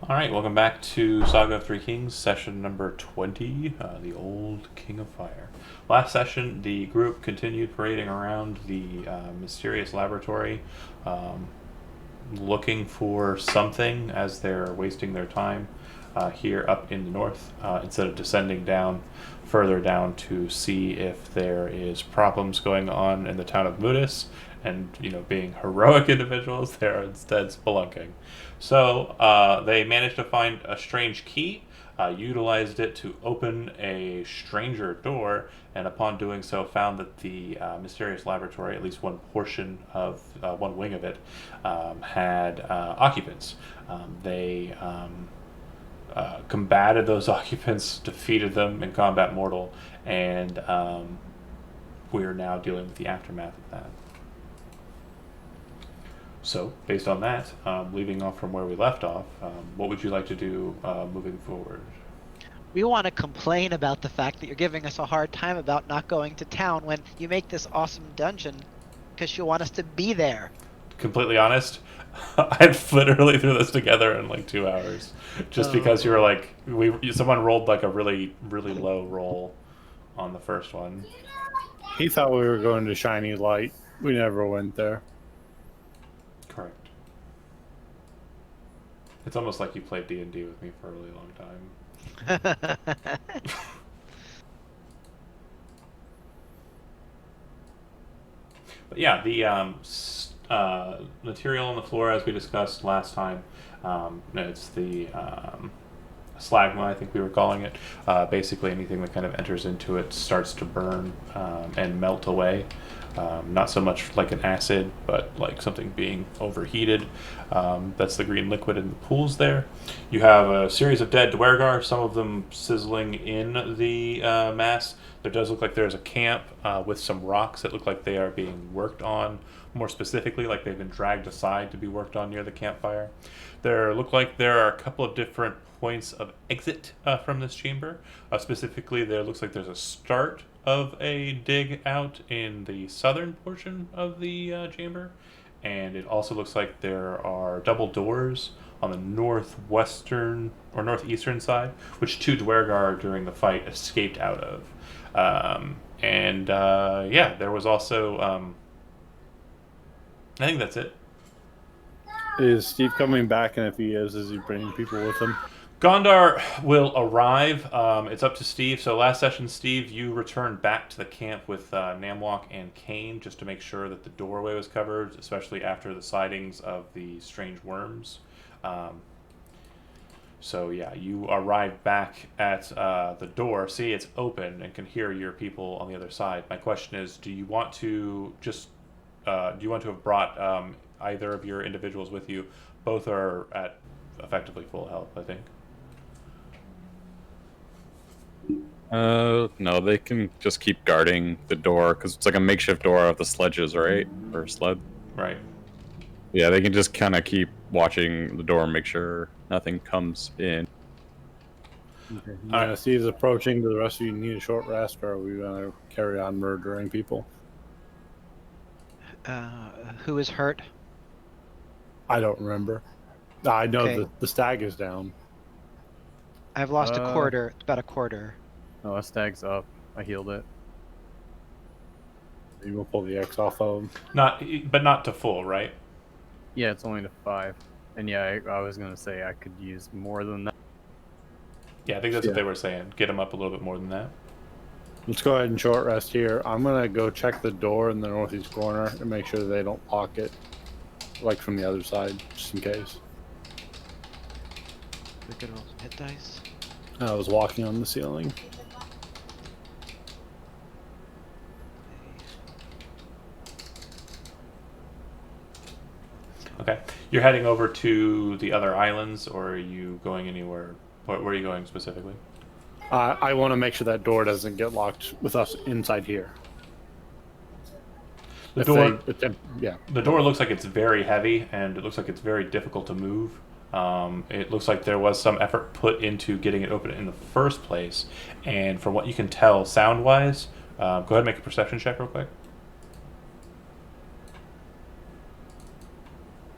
All right, welcome back to Saga of Three Kings, session number 20, the Old King of Fire. Last session, the group continued parading around the mysterious laboratory, um, looking for something as they're wasting their time here up in the north, instead of descending down further down to see if there is problems going on in the town of Mudis, and being heroic individuals, they're instead spelunking. So they managed to find a strange key, utilized it to open a stranger door, and upon doing so, found that the mysterious laboratory, at least one portion of one wing of it, had occupants. They combated those occupants, defeated them in combat mortal, and we're now dealing with the aftermath of that. So, based on that, leaving off from where we left off, what would you like to do moving forward? We want to complain about the fact that you're giving us a hard time about not going to town when you make this awesome dungeon because you want us to be there. Completely honest, I literally threw this together in like 2 hours, just because you were Oh. like, someone rolled like a really really low roll on the first one. He thought we were going to Shiny Light. We never went there. Correct. It's almost like you played D&D with me for a really long time. But yeah, the material on the floor, as we discussed last time, it's the slagma, I think we were calling it. Basically, anything that kind of enters into it starts to burn and melt away. Not so much like an acid, but like something being overheated. That's the green liquid in the pools there. You have a series of dead Dwergar, some of them sizzling in the mass. There does look like there's a camp with some rocks that look like they are being worked on, more specifically, like they've been dragged aside to be worked on near the campfire. There look like there are a couple of different points of exit from this chamber. Specifically, there looks like there's a start of a dig out in the southern portion of the chamber, and it also looks like there are double doors on the northwestern or northeastern side, which two Dwergar during the fight escaped out of. And yeah, there was also. I think that's it. Is Steve coming back? And if he is he bringing people with him? Gondar will arrive. It's up to Steve. So last session, Steve, you returned back to the camp with Namwalk and Kane just to make sure that the doorway was covered, especially after the sightings of the strange worms. Um, so yeah, you arrived back at the door. See, it's open and can hear your people on the other side. My question is, do you want to have brought either of your individuals with you? Both are at effectively full health, I think. No, they can just keep guarding the door because it's like a makeshift door with the sledges, right? Or sled. Right. Yeah, they can just kind of keep watching the door and make sure nothing comes in. Okay. All Yeah, right. Steve's approaching. Do the rest of you need a short rest, or are we going to carry on murdering people? Who is hurt? I don't remember. I know Okay. that the stag is down. I've lost a quarter. It's about a quarter. No, that stag's up. I healed it. You will pull the X off of him. But not to full, right? Yeah, it's only to 5. And yeah, I was gonna say I could use more than that. Yeah, I think that's what Yeah. they were saying. Get them up a little bit more than that. Let's go ahead and short rest here. I'm going to go check the door in the northeast corner and make sure they don't lock it, like from the other side, just in case. We could roll some hit dice. I was walking on the ceiling. Okay. You're heading over to the other islands, or are you going anywhere? Where are you going specifically? I want to make sure that door doesn't get locked with us inside here. The door. Yeah. The door looks like it's very heavy, and it looks like it's very difficult to move. It looks like there was some effort put into getting it open in the first place, and from what you can tell, sound-wise, go ahead and make a perception check real quick.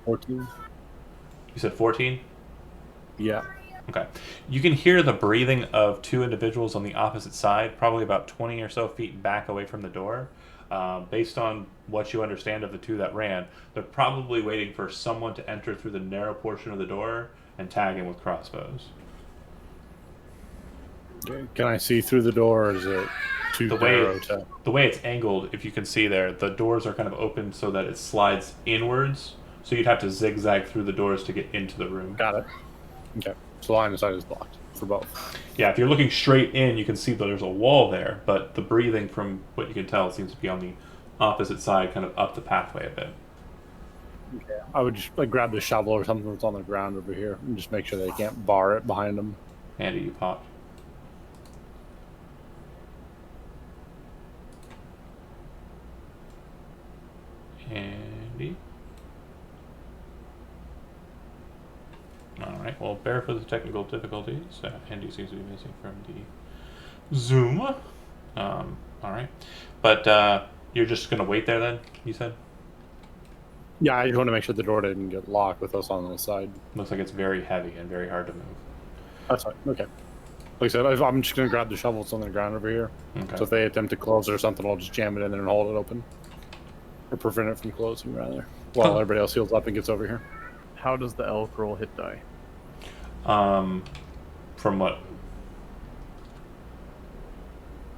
14. You said 14? Yeah. Okay. You can hear the breathing of two individuals on the opposite side, probably about 20 or so feet back away from the door. Based on what you understand of the two that ran, they're probably waiting for someone to enter through the narrow portion of the door and tag in with crossbows. Okay. Can I see through the door, or is it too The narrow way to... the way it's angled, if you can see there, the doors are kind of open so that it slides inwards. So you'd have to zigzag through the doors to get into the room. Got it. Okay. So line of sight is blocked for both. Yeah, if you're looking straight in, you can see that there's a wall there, but the breathing, from what you can tell, seems to be on the opposite side, kind of up the pathway a bit. Okay. I would just like grab the shovel or something that's on the ground over here and just make sure they can't bar it behind them. Andy, you pop. Andy. Alright, well, bear for the technical difficulties. Andy seems to be missing from the Zoom. Alright. But you're just going to wait there then, you said? Yeah, I just want to make sure the door didn't get locked with us on the side. Looks like it's very heavy and very hard to move. That's fine. Okay. Like I said, I'm just going to grab the shovel that's on the ground over here. Okay. So if they attempt to close it or something, I'll just jam it in there and hold it open. Or prevent it from closing, rather. While everybody else heals up and gets over here. How does the elk roll hit die? From what?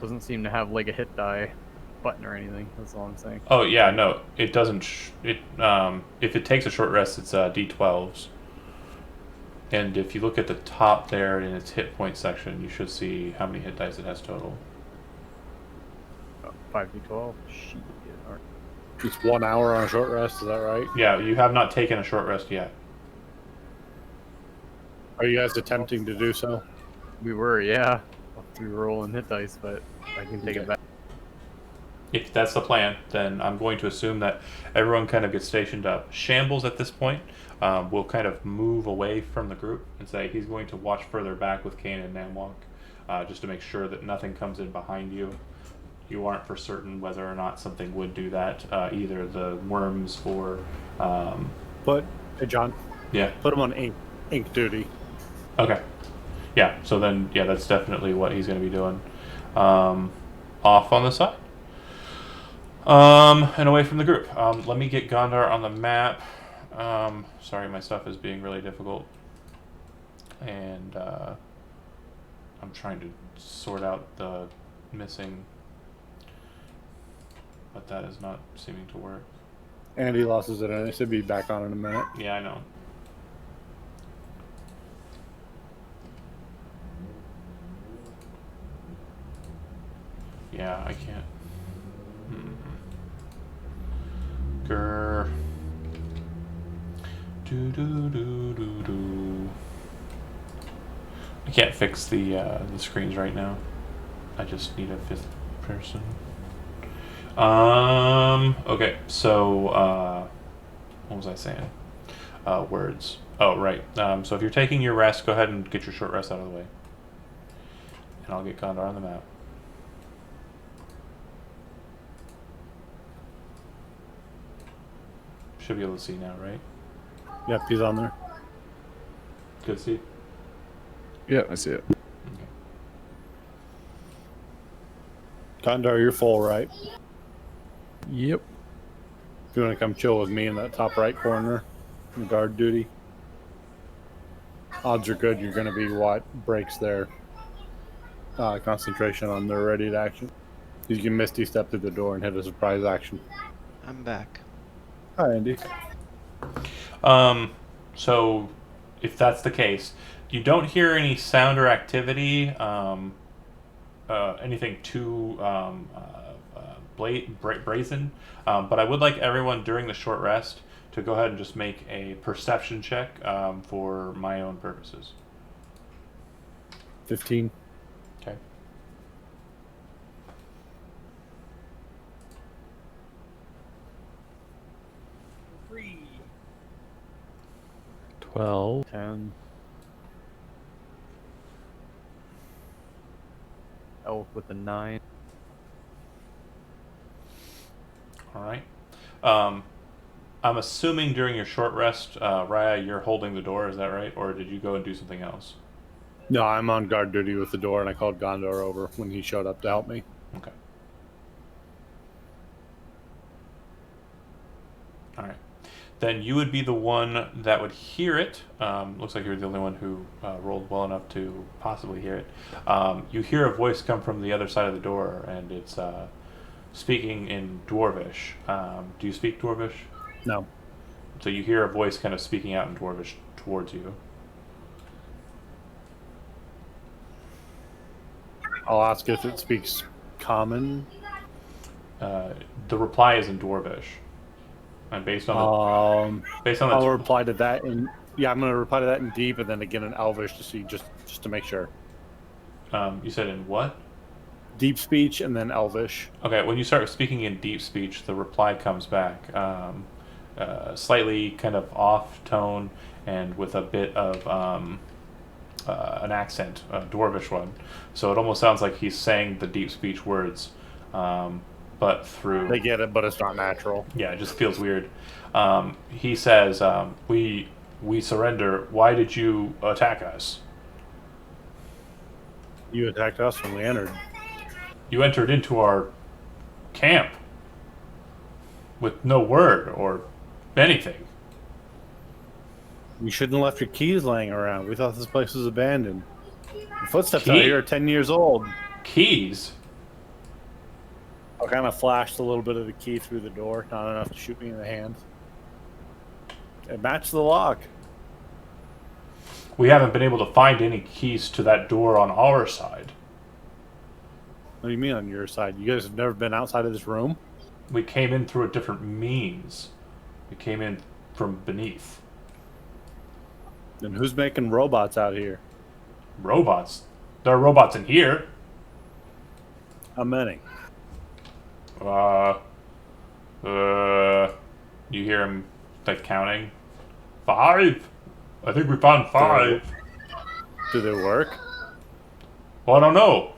Doesn't seem to have like a hit die button or anything. That's all I'm saying. Oh, yeah, no, it doesn't. If it takes a short rest, it's D12s. And if you look at the top there in its hit point section, you should see how many hit dice it has total. 5d12. Shit. Alright. It's 1 hour on a short rest, is that right? Yeah, you have not taken a short rest yet. Are you guys attempting to do so? We were, yeah. We were rolling hit dice, but I can take it back. If that's the plan, then I'm going to assume that everyone kind of gets stationed up. Shambles at this point will kind of move away from the group and say he's going to watch further back with Kane and Namwalk, just to make sure that nothing comes in behind you. You aren't for certain whether or not something would do that, either the worms or... Hey, John. Yeah. Put him on ink duty. Okay. Yeah, so then, yeah, that's definitely what he's going to be doing. Off on the side. And away from the group. Let me get Gondar on the map. Sorry, my stuff is being really difficult. And I'm trying to sort out the missing... But that is not seeming to work. Andy losses it, and it should be back on in a minute. Yeah, I know. Yeah, I can't. Grr. Do do do do do. I can't fix the screens right now. I just need a fifth person. Okay, so what was I saying? Words. Oh, right. So if you're taking your rest, go ahead and get your short rest out of the way. And I'll get Gondar on the map. Should be able to see now, right? Yep, he's on there. Good, Steve? Yeah, I see it. Okay. Gondar, you're full, right? Yep. If you want to come chill with me in that top right corner, in guard duty. Odds are good you're going to be what breaks their concentration on their ready to action. You can misty step through the door and hit a surprise action. I'm back. Hi, Andy. So if that's the case, you don't hear any sound or activity, anything too brazen, but I would like everyone during the short rest to go ahead and just make a perception check for my own purposes. 15. Okay. 12. 10. Elk with a 9. All right. I'm assuming during your short rest, Raya, you're holding the door. Is that right, or did you go and do something else? No, I'm on guard duty with the door, and I called Gondor over when he showed up to help me. Okay. All right. Then you would be the one that would hear it. Looks like you're the only one who rolled well enough to possibly hear it. You hear a voice come from the other side of the door, and it's speaking in Dwarvish. Do you speak Dwarvish? No. So you hear a voice kind of speaking out in Dwarvish towards you. I'll ask if it speaks common. The reply is in Dwarvish, and based on the I'll reply to that in. Yeah, I'm gonna reply to that in Deep, and then again in Elvish to see just to make sure. you said in what? Deep speech and then Elvish. Okay, when you start speaking in deep speech, the reply comes back slightly kind of off tone and with a bit of an accent, a Dwarvish one. So it almost sounds like he's saying the deep speech words, but through. They get it, but it's not natural. Yeah, it just feels weird. He says, "We surrender. Why did you attack us? You attacked us when we entered. You entered into our camp with no word or anything." You shouldn't have left your keys laying around. We thought this place was abandoned. The footsteps Key? out here are 10 years old. Keys? I kind of flashed a little bit of the key through the door, not enough to shoot me in the hand. It matched the lock. We haven't been able to find any keys to that door on our side. What do you mean on your side? You guys have never been outside of this room? We came in through a different means. We came in from beneath. Then who's making robots out here? Robots? There are robots in here. How many? You hear him like counting. 5. I think we found 5. Do they work? Well, I don't know.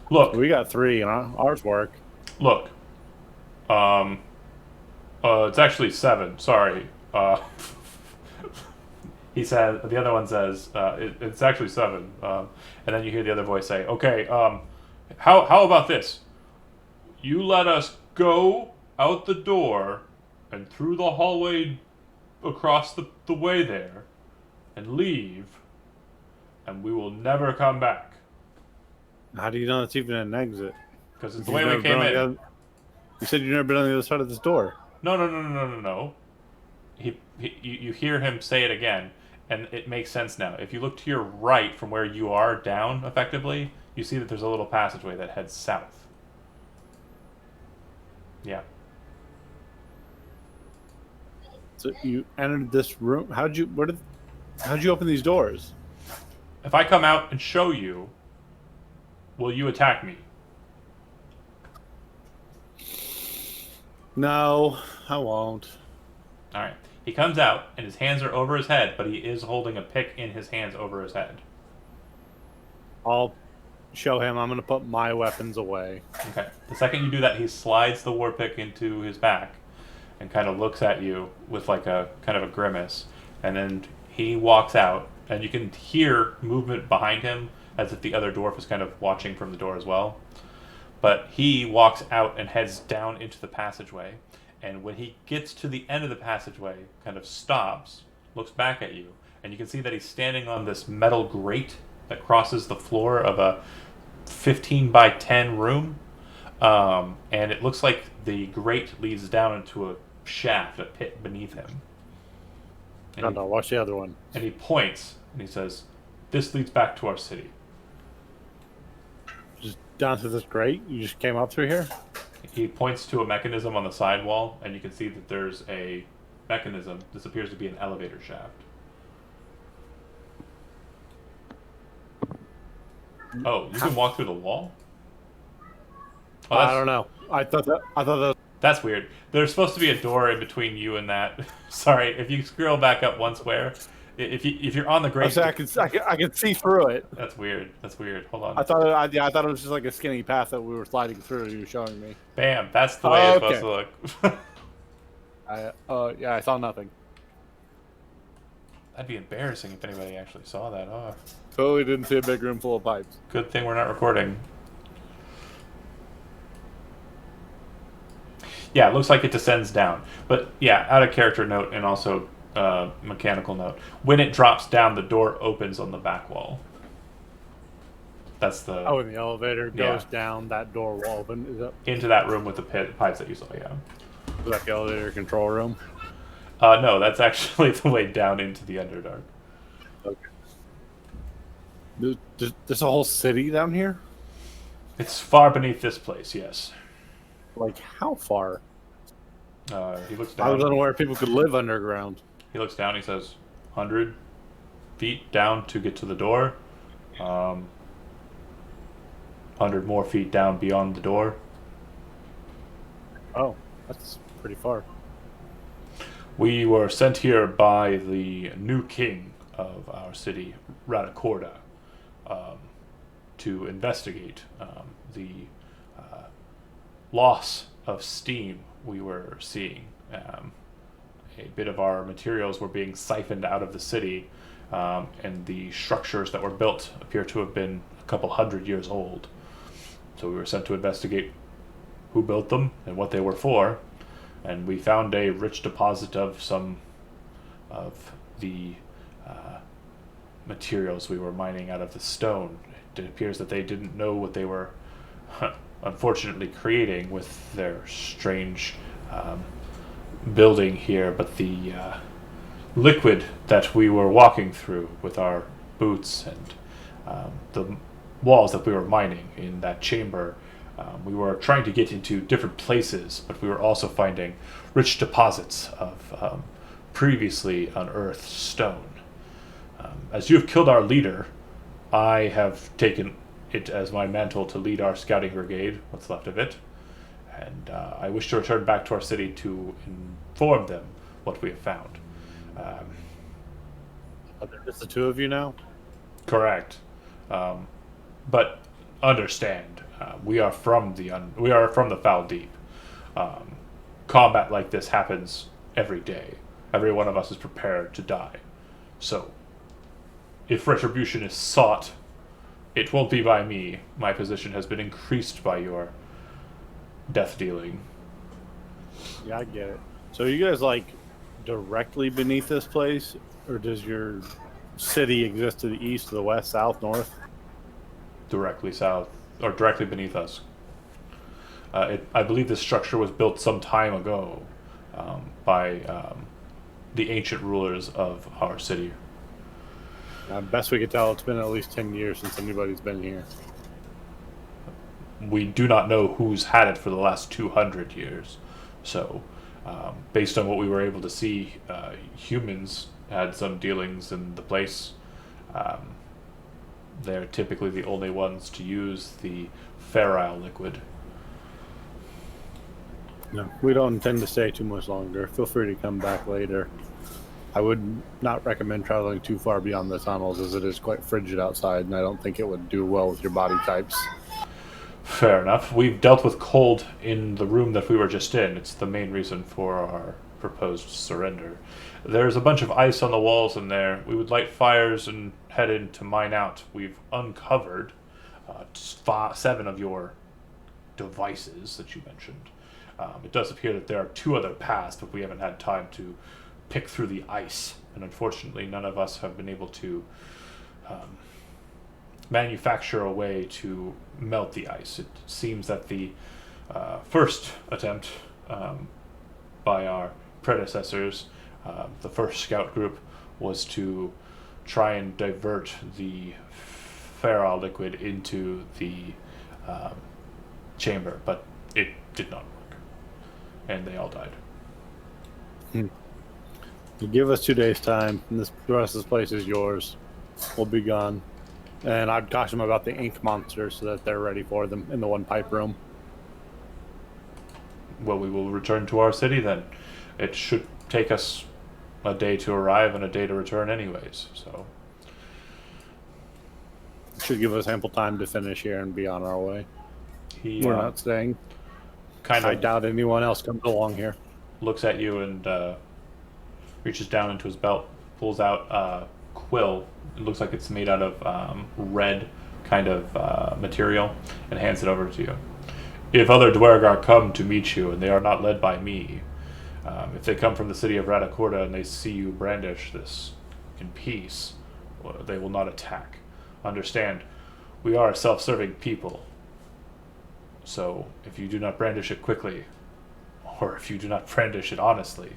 Look, We got 3, and ours work. look. It's actually 7. Sorry. He said. The other one says it's actually 7. And then you hear the other voice say, "Okay. How about this? You let us go out the door and through the hallway across the way there, and leave, and we will never come back." How do you know it's even an exit? Because it's the You've way never we been came on the in. other- You said you've never been on the other side of this door. No. You hear him say it again, and it makes sense now. If you look to your right from where you are down, effectively, you see that there's a little passageway that heads south. Yeah. So you entered this room. How'd you open these doors? If I come out and show you, will you attack me? No, I won't. Alright. He comes out, and his hands are over his head, but he is holding a pick in his hands over his head. I'll show him. I'm going to put my weapons away. Okay. The second you do that, he slides the war pick into his back and kind of looks at you with like a kind of a grimace. And then he walks out, and you can hear movement behind him as if the other dwarf is kind of watching from the door as well. But he walks out and heads down into the passageway. And when he gets to the end of the passageway, kind of stops, looks back at you, and you can see that he's standing on this metal grate that crosses the floor of a 15 by 10 room. And it looks like the grate leads down into a shaft, a pit beneath him. And No, watch the other one. and he points, and he says, "This leads back to our city." Just down to this grate? You just came up through here? He points to a mechanism on the side wall, and you can see that there's a mechanism. This appears to be an elevator shaft. Oh, you can walk through the wall? Oh, I don't know. I thought that was... That's weird. There's supposed to be a door in between you and that. Sorry, if you scroll back up one square, if you're on the grate, I can see through it. That's weird. Hold on. I thought it was just like a skinny path that we were sliding through. You were showing me. Bam. That's the way it's okay. supposed to look. Yeah, I saw nothing. That'd be embarrassing if anybody actually saw that. Oh, Totally didn't see a big room full of pipes. good thing we're not recording. Yeah, it looks like it descends down. But yeah, out of character note and also mechanical note. When it drops down, the door opens on the back wall. That's the Oh, and the elevator goes Yeah. down. That door will open. into that room with the pipes that you saw. Yeah. Is that the elevator control room? No, that's actually the way down into the Underdark. Okay. There's a whole city down here. It's far beneath this place. Yes. Like how far? He looks I was down. unaware people could live underground. He looks down. He says, "100 feet down to get to the door. 100 more feet down beyond the door." Oh, that's pretty far. We were sent here by the new king of our city, Radacorda, to investigate the loss of steam we were seeing. A bit of our materials were being siphoned out of the city, and the structures that were built appear to have been a couple hundred years old. So we were sent to investigate who built them and what they were for, and we found a rich deposit of some of the materials we were mining out of the stone. It appears that they didn't know what they were unfortunately creating with their strange building here, but the liquid that we were walking through with our boots and the walls that we were mining in that chamber, we were trying to get into different places, but we were also finding rich deposits of previously unearthed stone. As you have killed our leader, I have taken it as my mantle to lead our scouting brigade, what's left of it, and I wish to return back to our city to inform them what we have found. Are there just the two of you now? Correct, but understand, we are from the Foul Deep. Combat like this happens every day. Every one of us is prepared to die. So, if retribution is sought, it won't be by me. My position has been increased by your death dealing. Yeah, I get it. So you guys like directly beneath this place, or does your city exist to the east, to the west, south, north? Directly south, or directly beneath us. I believe this structure was built some time ago by the ancient rulers of our city. Best we could tell, it's been at least 10 years since anybody's been here. We do not know who's had it for the last 200 years. So, based on what we were able to see, humans had some dealings in the place. They're typically the only ones to use the ferile liquid. No, we don't intend to stay too much longer. Feel free to come back later. I would not recommend traveling too far beyond the tunnels, as it is quite frigid outside, and I don't think it would do well with your body types. Fair enough. We've dealt with cold in the room that we were just in. It's the main reason for our proposed surrender. There's a bunch of ice on the walls in there. We would light fires and head in to mine out. We've uncovered 7 of your devices that you mentioned. It does appear that there are 2 other paths, but we haven't had time to pick through the ice, and unfortunately none of us have been able to manufacture a way to melt the ice. It seems that the first attempt by our predecessors, the first scout group, was to try and divert the feral liquid into the chamber, but it did not work, and they all died. You give us 2 days' time, and the rest of this place is yours. We'll be gone. And I'd caution them about the ink monsters so that they're ready for them in the one pipe room. Well, we will return to our city then. It should take us a day to arrive and a day to return anyways, so. Should give us ample time to finish here and be on our way. He We're not staying. kind I of doubt anyone else comes along here. looks at you and reaches down into his belt, pulls out a quill. It looks like it's made out of red kind of material, and hands it over to you. If other Dwergar come to meet you and they are not led by me, if they come from the city of Ratacorda and they see you brandish this in peace, well, they will not attack. Understand, we are a self-serving people. So if you do not brandish it quickly, or if you do not brandish it honestly,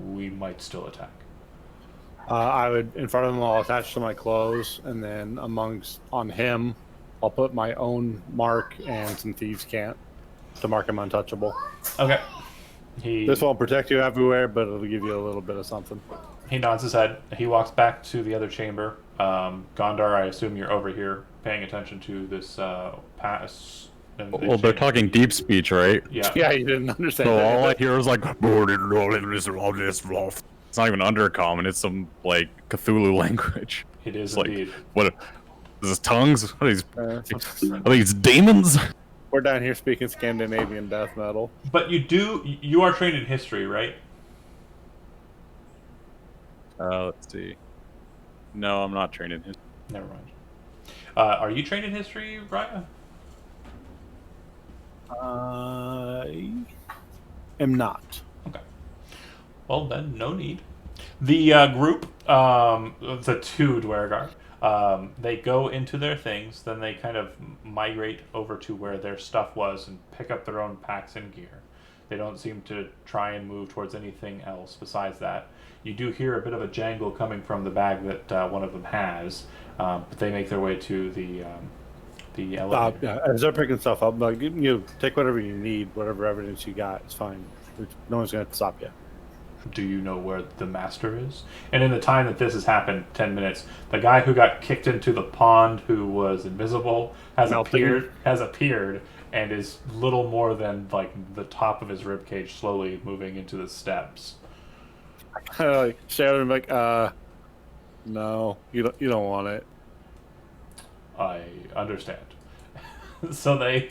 we might still attack. I would, in front of him, I'll attach to my clothes, and then on him, I'll put my own mark and some thieves' cant to mark him untouchable. Okay. This won't protect you everywhere, but it'll give you a little bit of something. He nods his head. He walks back to the other chamber. Gondar, I assume you're over here paying attention to this pass. Well, they're talking deep speech, right? Yeah. Yeah, you didn't understand So that. all I hear is like, it's not even undercommon. It's some like Cthulhu language. It is It's like, indeed. what? Is this tongues? What are these demons? We're down here speaking Scandinavian death metal. But you are trained in history, right? Let's see. No, I'm not trained in history. Never mind. Are you trained in history, Raya? I am not. Okay. Well, then, no need. The group, the two Dwergar, they go into their things, then they kind of migrate over to where their stuff was and pick up their own packs and gear. They don't seem to try and move towards anything else besides that. You do hear a bit of a jangle coming from the bag that one of them has, but they make their way to the elevator. Yeah, as they're picking stuff up, like you take whatever you need, whatever evidence you got, it's fine. No one's going to stop you. Do you know where the master is? And in the time that this has happened, 10 minutes, the guy who got kicked into the pond, who was invisible, has appeared, and is little more than like the top of his ribcage, slowly moving into the steps. Like stare at him like, no, you don't want it. I understand. So they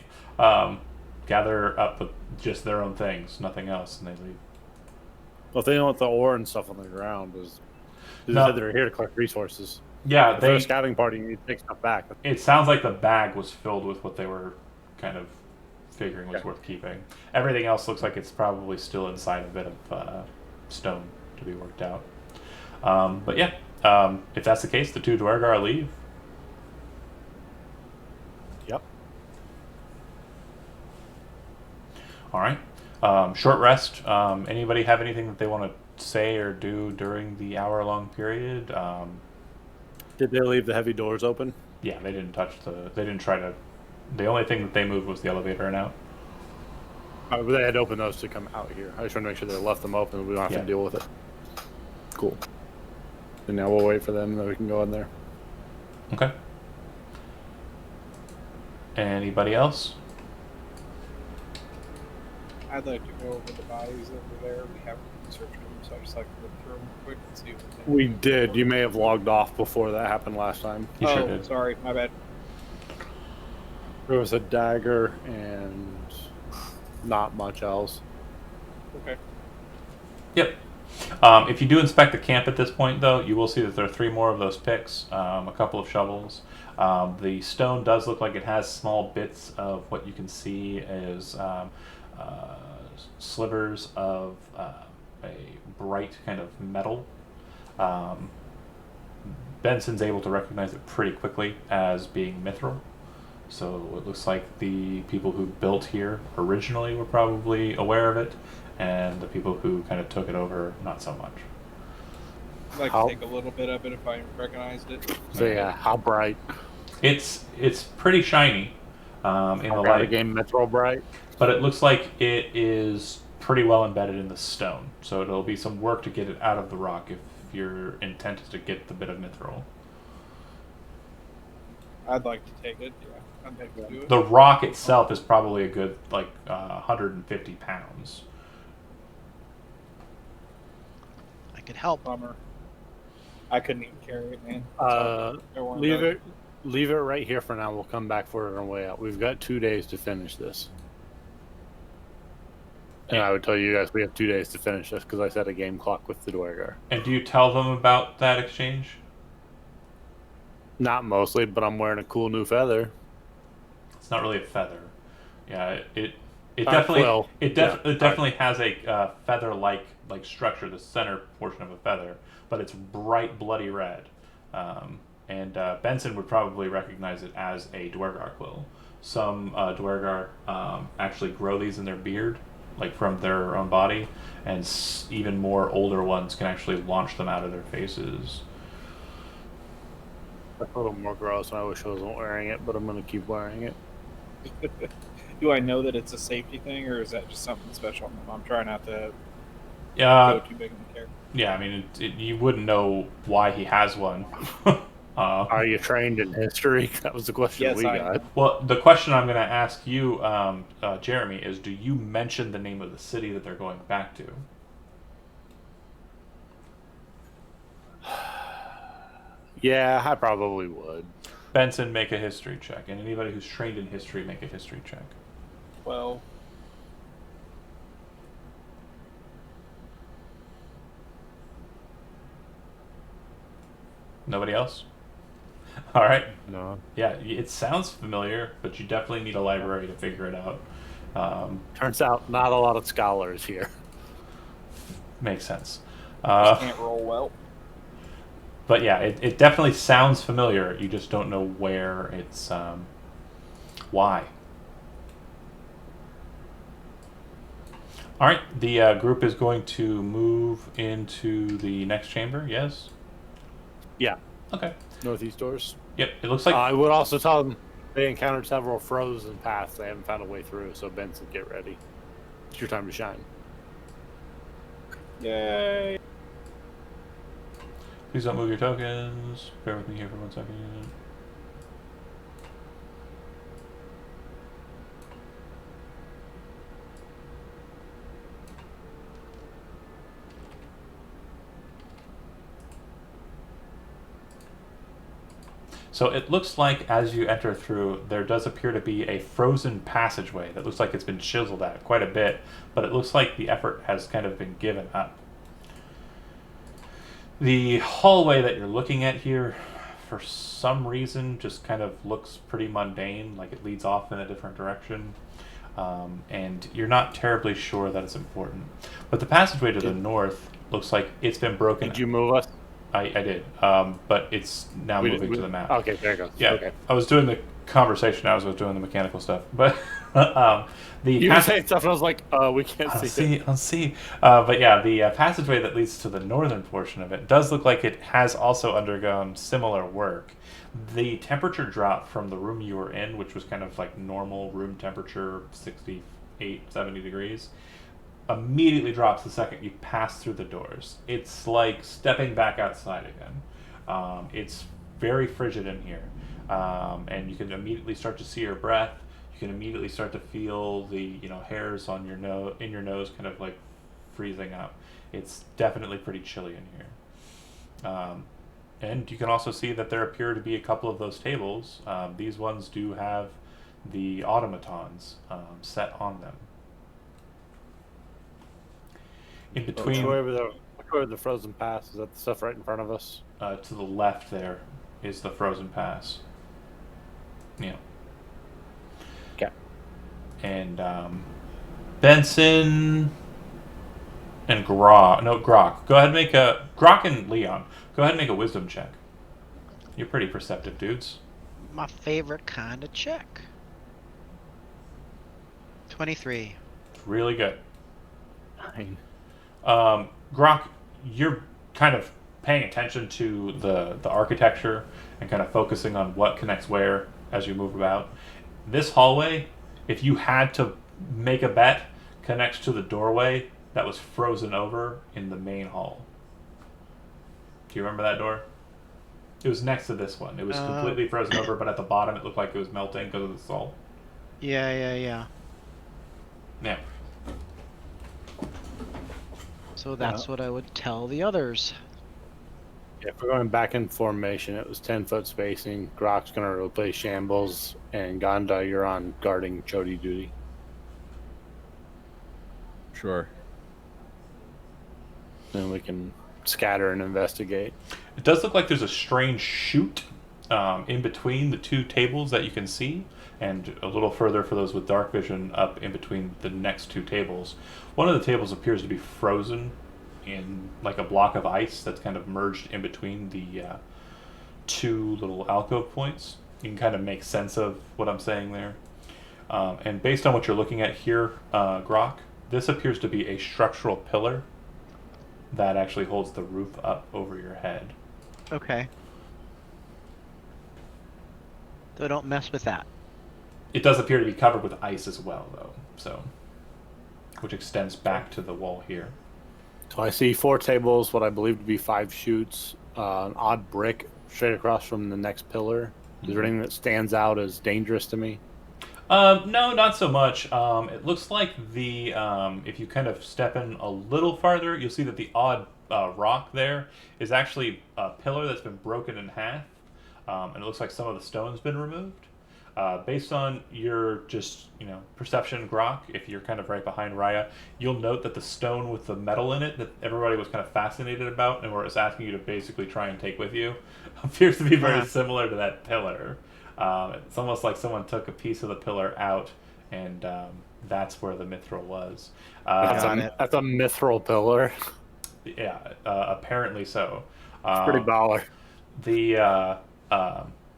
gather up with just their own things, nothing else, and they leave. Well, if they don't want the ore and stuff on the ground, they No. said they're here to collect resources. Yeah, If they're a scouting party, you need to take stuff back. It sounds like the bag was filled with what they were kind of figuring was worth keeping. Everything else looks like it's probably still inside a bit of stone to be worked out. But yeah, if that's the case, the two Dwergar leave. Yep. All right. Short rest. Anybody have anything that they want to say or do during the hour-long period? Did they leave the heavy doors open? Yeah, they didn't touch they didn't try to. The only thing that they moved was the elevator and out. But they had opened those to come out here. I just want to make sure they left them open and we don't have Yeah. to deal with it. Cool. And now we'll wait for them and then we can go in there. Okay. Anybody else? I'd like to go over the bodies over there. We haven't searched them, so I'd just like to look through them quick and see what We did. You may have logged off before that happened last time. You oh, sure did. sorry, my bad. There was a dagger and not much else. Okay. Yep. If you do inspect the camp at this point, though, you will see that there are 3 more of those picks, a couple of shovels. The stone does look like it has small bits of what you can see as slivers of a bright kind of metal. Benson's able to recognize it pretty quickly as being mithril. So it looks like the people who built here originally were probably aware of it, and the people who kind of took it over, not so much. I'd like How- to take a little bit of it if I recognized it. So yeah, how bright? It's pretty shiny in the How bright the light, game Metro bright? but it looks like it is pretty well embedded in the stone. So it'll be some work to get it out of the rock if your intent is to get the bit of mithril. I'd like to take it. Yeah, I'd like to do it. The rock itself is probably a good 150 pounds. I could help. Bummer. I couldn't even carry it, man. Don't worry Leave about it. Leave it right here for now. We'll come back for it on our way out. We've got 2 days to finish this. And I would tell you guys we have 2 days to finish this because I set a game clock with the Dwargar. And do you tell them about that exchange? Not mostly, but I'm wearing a cool new feather. It's not really a feather. Yeah, it Uh, definitely well, it yeah, definitely has a feather-like structure, the center portion of a feather, but it's bright bloody red. And Benson would probably recognize it as a Dwergar quill. Some Dwergar actually grow these in their beard, like from their own body, and even more older ones can actually launch them out of their faces. That's a little more gross, and I wish I wasn't wearing it, but I'm going to keep wearing it. Do I know that it's a safety thing, or is that just something special? I'm trying not to Yeah, go too big in the character. yeah. I mean, you wouldn't know why he has one. Are you trained in history? That was the question Yes, we I got. am. Well, the question I'm going to ask you, Jeremy, is: do you mention the name of the city that they're going back to? Yeah, I probably would. Benson, make a history check, and anybody who's trained in history, make a history check. Well, Nobody else? All right. No. Yeah, it sounds familiar, but you definitely need a library to figure it out. Turns out not a lot of scholars here. Makes sense. can't roll well. But yeah, it definitely sounds familiar. You just don't know where it's. Why? All right, the group is going to move into the next chamber. Yes. Yeah, Okay. northeast doors. Yep. It looks like I would also tell them they encountered several frozen paths they haven't found a way through, so Benson, get ready. It's your time to shine. Yay! Please don't move your tokens. Bear with me here for 1 second. So it looks like as you enter through, there does appear to be a frozen passageway that looks like it's been chiseled at quite a bit, but it looks like the effort has kind of been given up. The hallway that you're looking at here, for some reason, just kind of looks pretty mundane, like it leads off in a different direction. And you're not terribly sure that it's important. But the passageway to the north looks like it's been broken. Did you move us? I did, but it's now moving to the map. Okay, there it goes. Yeah, Okay. I was doing the conversation as I was doing the mechanical stuff, but the You were saying stuff, and I was like, we can't see it. I'll see. But yeah, the passageway that leads to the northern portion of it does look like it has also undergone similar work. The temperature drop from the room you were in, which was kind of like normal room temperature, 68, 70 degrees, immediately drops the second you pass through the doors. It's like stepping back outside again. It's very frigid in here, and you can immediately start to see your breath. You can immediately start to feel the hairs on your nose kind of like freezing up. It's definitely pretty chilly in here. And you can also see that there appear to be a couple of those tables. These ones do have the automatons set on them. In between, Which way are the frozen paths? Is that the stuff right in front of us? to the left there is the frozen pass. Yeah. Okay. And Benson and Grok. No, Grok. Go ahead and make a Grok and Leon. Go ahead and make a wisdom check. You're pretty perceptive dudes. My favorite kind of check. 23. Really good. Fine. Grok, you're kind of paying attention to the architecture and kind of focusing on what connects where as you move about. This hallway, if you had to make a bet, connects to the doorway that was frozen over in the main hall. Do you remember that door? It was next to this one. It was completely frozen over, but at the bottom it looked like it was melting because of the salt. Yeah. Yeah. So that's what I would tell the others. Yeah, if we're going back in formation, it was 10-foot spacing. Grok's going to replace Shambles, and Ganda, you're on guarding Chody duty. Sure. Then we can scatter and investigate. It does look like there's a strange chute in between the two tables that you can see, and a little further for those with dark vision up in between the next two tables. One of the tables appears to be frozen in like a block of ice that's kind of merged in between the two little alcove points. You can kind of make sense of what I'm saying there. And based on what you're looking at here, Grok, this appears to be a structural pillar that actually holds the roof up over your head. Okay. So don't mess with that. It does appear to be covered with ice as well, though, so which extends back to the wall here. So I see 4 tables, what I believe to be 5 chutes, an odd brick straight across from the next pillar. Is there anything that stands out as dangerous to me? No, not so much. It looks like the if you kind of step in a little farther, you'll see that the odd rock there is actually a pillar that's been broken in half, and it looks like some of the stone's been removed. Based on your perception, Grok, if you're kind of right behind Raya, you'll note that the stone with the metal in it that everybody was kind of fascinated about and was asking you to basically try and take with you appears to be very similar to that pillar. It's almost like someone took a piece of the pillar out, and that's where the mithril was. That's a mithril pillar. Yeah, apparently so. It's pretty baller.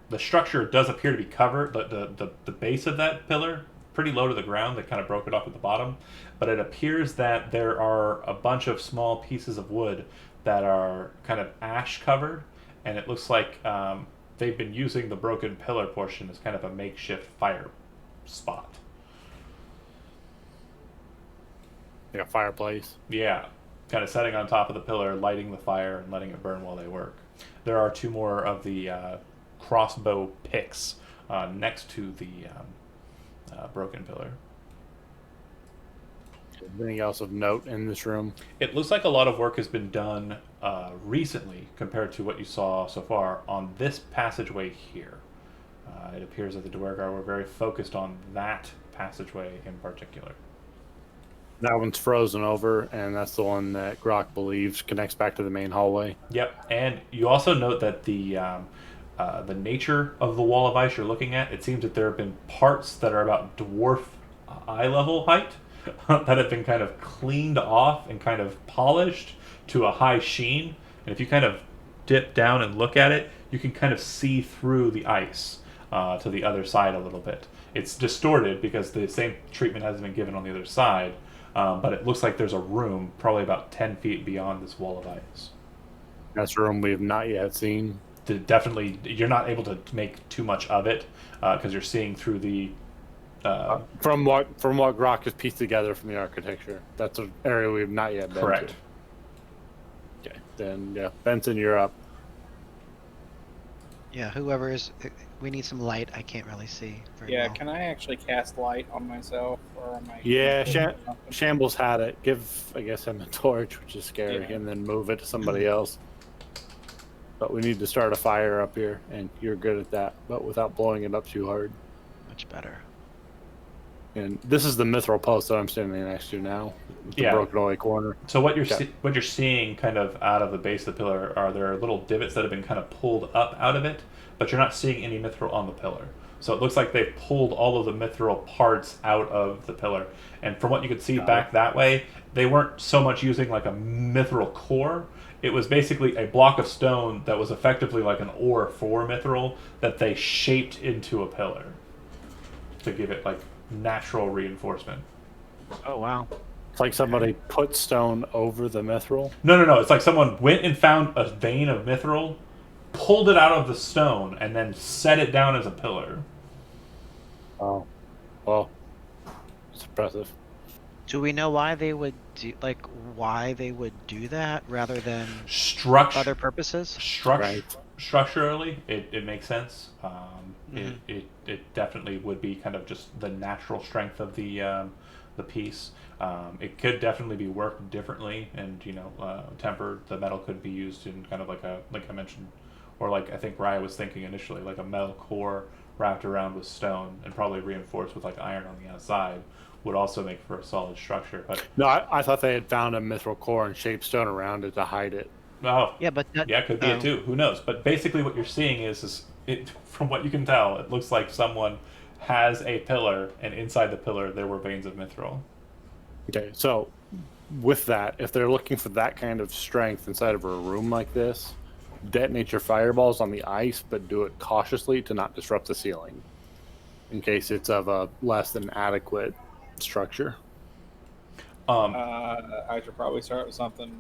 The structure does appear to be covered, but the base of that pillar, pretty low to the ground, they kind of broke it off at the bottom. But it appears that there are a bunch of small pieces of wood that are kind of ash covered, and it looks like they've been using the broken pillar portion as kind of a makeshift fire spot. Like a fireplace. Yeah, kind of setting on top of the pillar, lighting the fire, and letting it burn while they work. There are 2 more of the crossbow picks next to the broken pillar. Anything else of note in this room? It looks like a lot of work has been done recently compared to what you saw so far on this passageway here. It appears that the Duergar were very focused on that passageway in particular. That one's frozen over, and that's the one that Grok believes connects back to the main hallway. Yep, and you also note that the nature of the wall of ice you're looking at, it seems that there have been parts that are about dwarf eye level height that have been kind of cleaned off and kind of polished to a high sheen. And if you kind of dip down and look at it, you can kind of see through the ice to the other side a little bit. It's distorted because the same treatment hasn't been given on the other side, but it looks like there's a room probably about 10 feet beyond this wall of ice. That's a room we have not yet seen. Definitely, you're not able to make too much of it because you're seeing through the from what Grok has pieced together from the architecture. That's an area we have not yet been correct. to. Okay, then yeah, Benson, you're up. Yeah, whoever is. We need some light. I can't really see very well. Can I actually cast light on myself or on my? Yeah, Shambles had it. Give, I guess, him a torch, which is scary, Yeah. and then move it to somebody else. But we need to start a fire up here, and you're good at that, but without blowing it up too hard. Much better. And this is the Mithril Pulse that I'm standing next to now, with the broken away corner. So what you're seeing kind of out of the base of the pillar are there little divots that have been kind of pulled up out of it, but you're not seeing any mithril on the pillar. So it looks like they've pulled all of the mithril parts out of the pillar. And from what you could see back that way, they weren't so much using like a mithril core. It was basically a block of stone that was effectively like an ore for mithril that they shaped into a pillar to give it like natural reinforcement. Oh wow. It's like somebody put stone over the mithril. No. It's like someone went and found a vein of mithril, pulled it out of the stone, and then set it down as a pillar. Oh, well, it's impressive. Do we know why they would do that rather than other purposes? Structurally, it makes sense. It definitely would be kind of just the natural strength of the piece. It could definitely be worked differently, and tempered. The metal could be used in kind of like I mentioned, or like I think Raya was thinking initially, like a metal core wrapped around with stone and probably reinforced with like iron on the outside would also make for a solid structure. But No, I thought they had found a mithril core and shaped stone around it to hide it. oh, Yeah, but that, yeah, could be it too. Who knows? But basically, what you're seeing is it, from what you can tell, it looks like someone has a pillar, and inside the pillar there were veins of mithril. Okay, so with that, if they're looking for that kind of strength inside of a room like this, detonate your fireballs on the ice, but do it cautiously to not disrupt the ceiling, in case it's of a less than adequate structure. I should probably start with something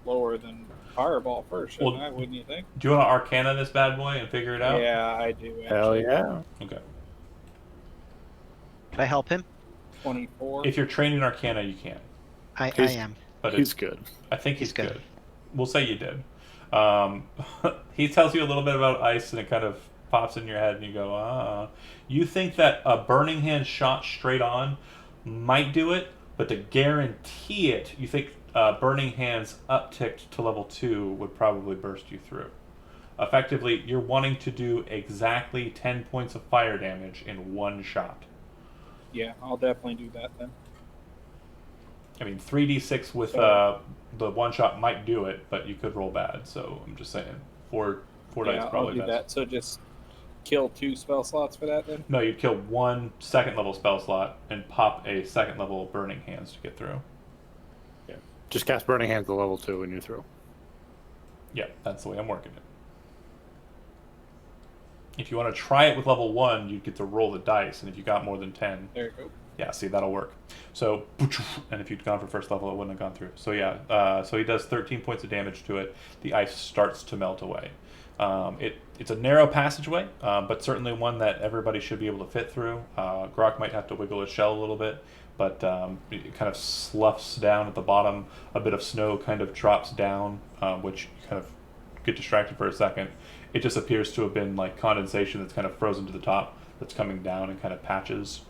lower than fireball first, shouldn't Well, I? Wouldn't you think? Do you want to Arcana this bad boy and figure it out? Yeah, I do. Actually. Hell yeah. Okay. can I help him? 24. If you're trained in Arcana, you can. I He's- am. But He's good. I think he's He's good. good. We'll say you did. He tells you a little bit about ice, and it kind of pops in your head, and you go, ah. You think that a Burning Hand shot straight on might do it, but to guarantee it, you think Burning Hand's upticked to level 2 would probably burst you through. Effectively, you're wanting to do exactly 10 points of fire damage in one shot. Yeah, I'll definitely do that then. I mean, 3d6 with the one shot might do it, but you could roll bad. So I'm just saying, four dice Yeah, I'll probably do best. that. So just kill 2 spell slots for that then? No, you'd kill one second level spell slot and pop a second level Burning Hands to get through. Just cast Burning Hands to level 2 and you're through. Yeah, that's the way I'm working it. If you want to try it with level 1, you'd get to roll the dice, and if you got more than 10, There you go. yeah, see, that'll work. So, and if you'd gone for first level, it wouldn't have gone through. So yeah, so he does 13 points of damage to it. The ice starts to melt away. It's a narrow passageway, but certainly one that everybody should be able to fit through. Grok might have to wiggle his shell a little bit, but it kind of sloughs down at the bottom. A bit of snow kind of drops down, which you kind of get distracted for a second. It just appears to have been like condensation that's kind of frozen to the top, that's coming down and kind of patches.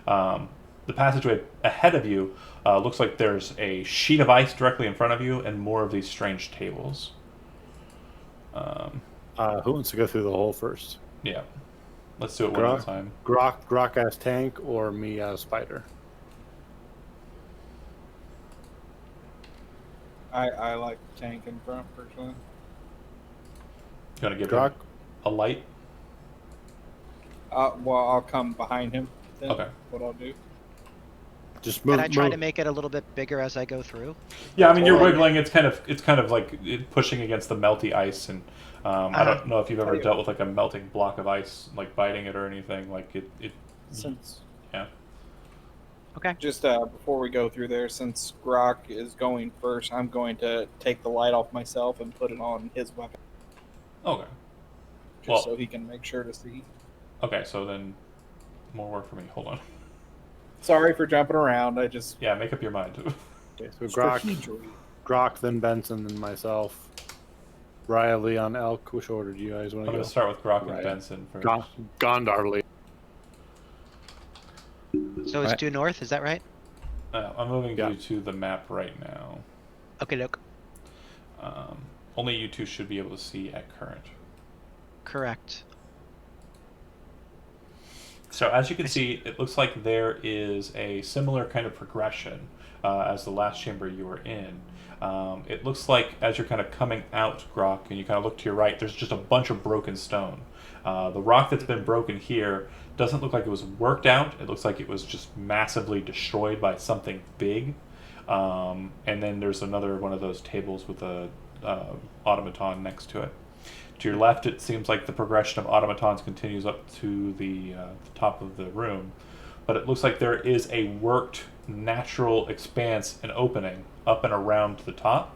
The passageway ahead of you looks like there's a sheet of ice directly in front of you and more of these strange tables. Who wants to go through the hole first? Yeah. Let's do it one at a time. Grok as tank or me as spider? I like tank in front personally. You want to give Grok? him a light? Well, I'll come behind him. Then. Okay. What I'll do. Just move. Can I try move. to make it a little bit bigger as I go through? Yeah, I mean, you're Totally. wiggling. It's kind of like pushing against the melty ice, and I don't know if you've ever dealt with like a melting block of ice, like biting it or anything. Like it Since yeah. Okay. just before we go through there, since Grok is going first, I'm going to take the light off myself and put it on his weapon, Okay. just Well- so he can make sure to see. Okay, so then more work for me. Hold on. Sorry for jumping around. I just Yeah, make up your mind. Okay, so Grok, strategy. Grok, then Benson, then myself. Raya, Leon, Elk. Which order do you guys want I'm to going go? to start with Grok and Right. Benson first. Gondar, Lee. So it's due north, is that right? I'm moving Yeah. you to the map right now. Okay, look. Only you two should be able to see at current. Correct. So as you can see, it looks like there is a similar kind of progression as the last chamber you were in. It looks like as you're kind of coming out, Grok, and you kind of look to your right, there's just a bunch of broken stone. The rock that's been broken here doesn't look like it was worked out. It looks like it was just massively destroyed by something big. And then there's another one of those tables with a automaton next to it. To your left, it seems like the progression of automatons continues up to the top of the room, but it looks like there is a worked natural expanse and opening up and around the top.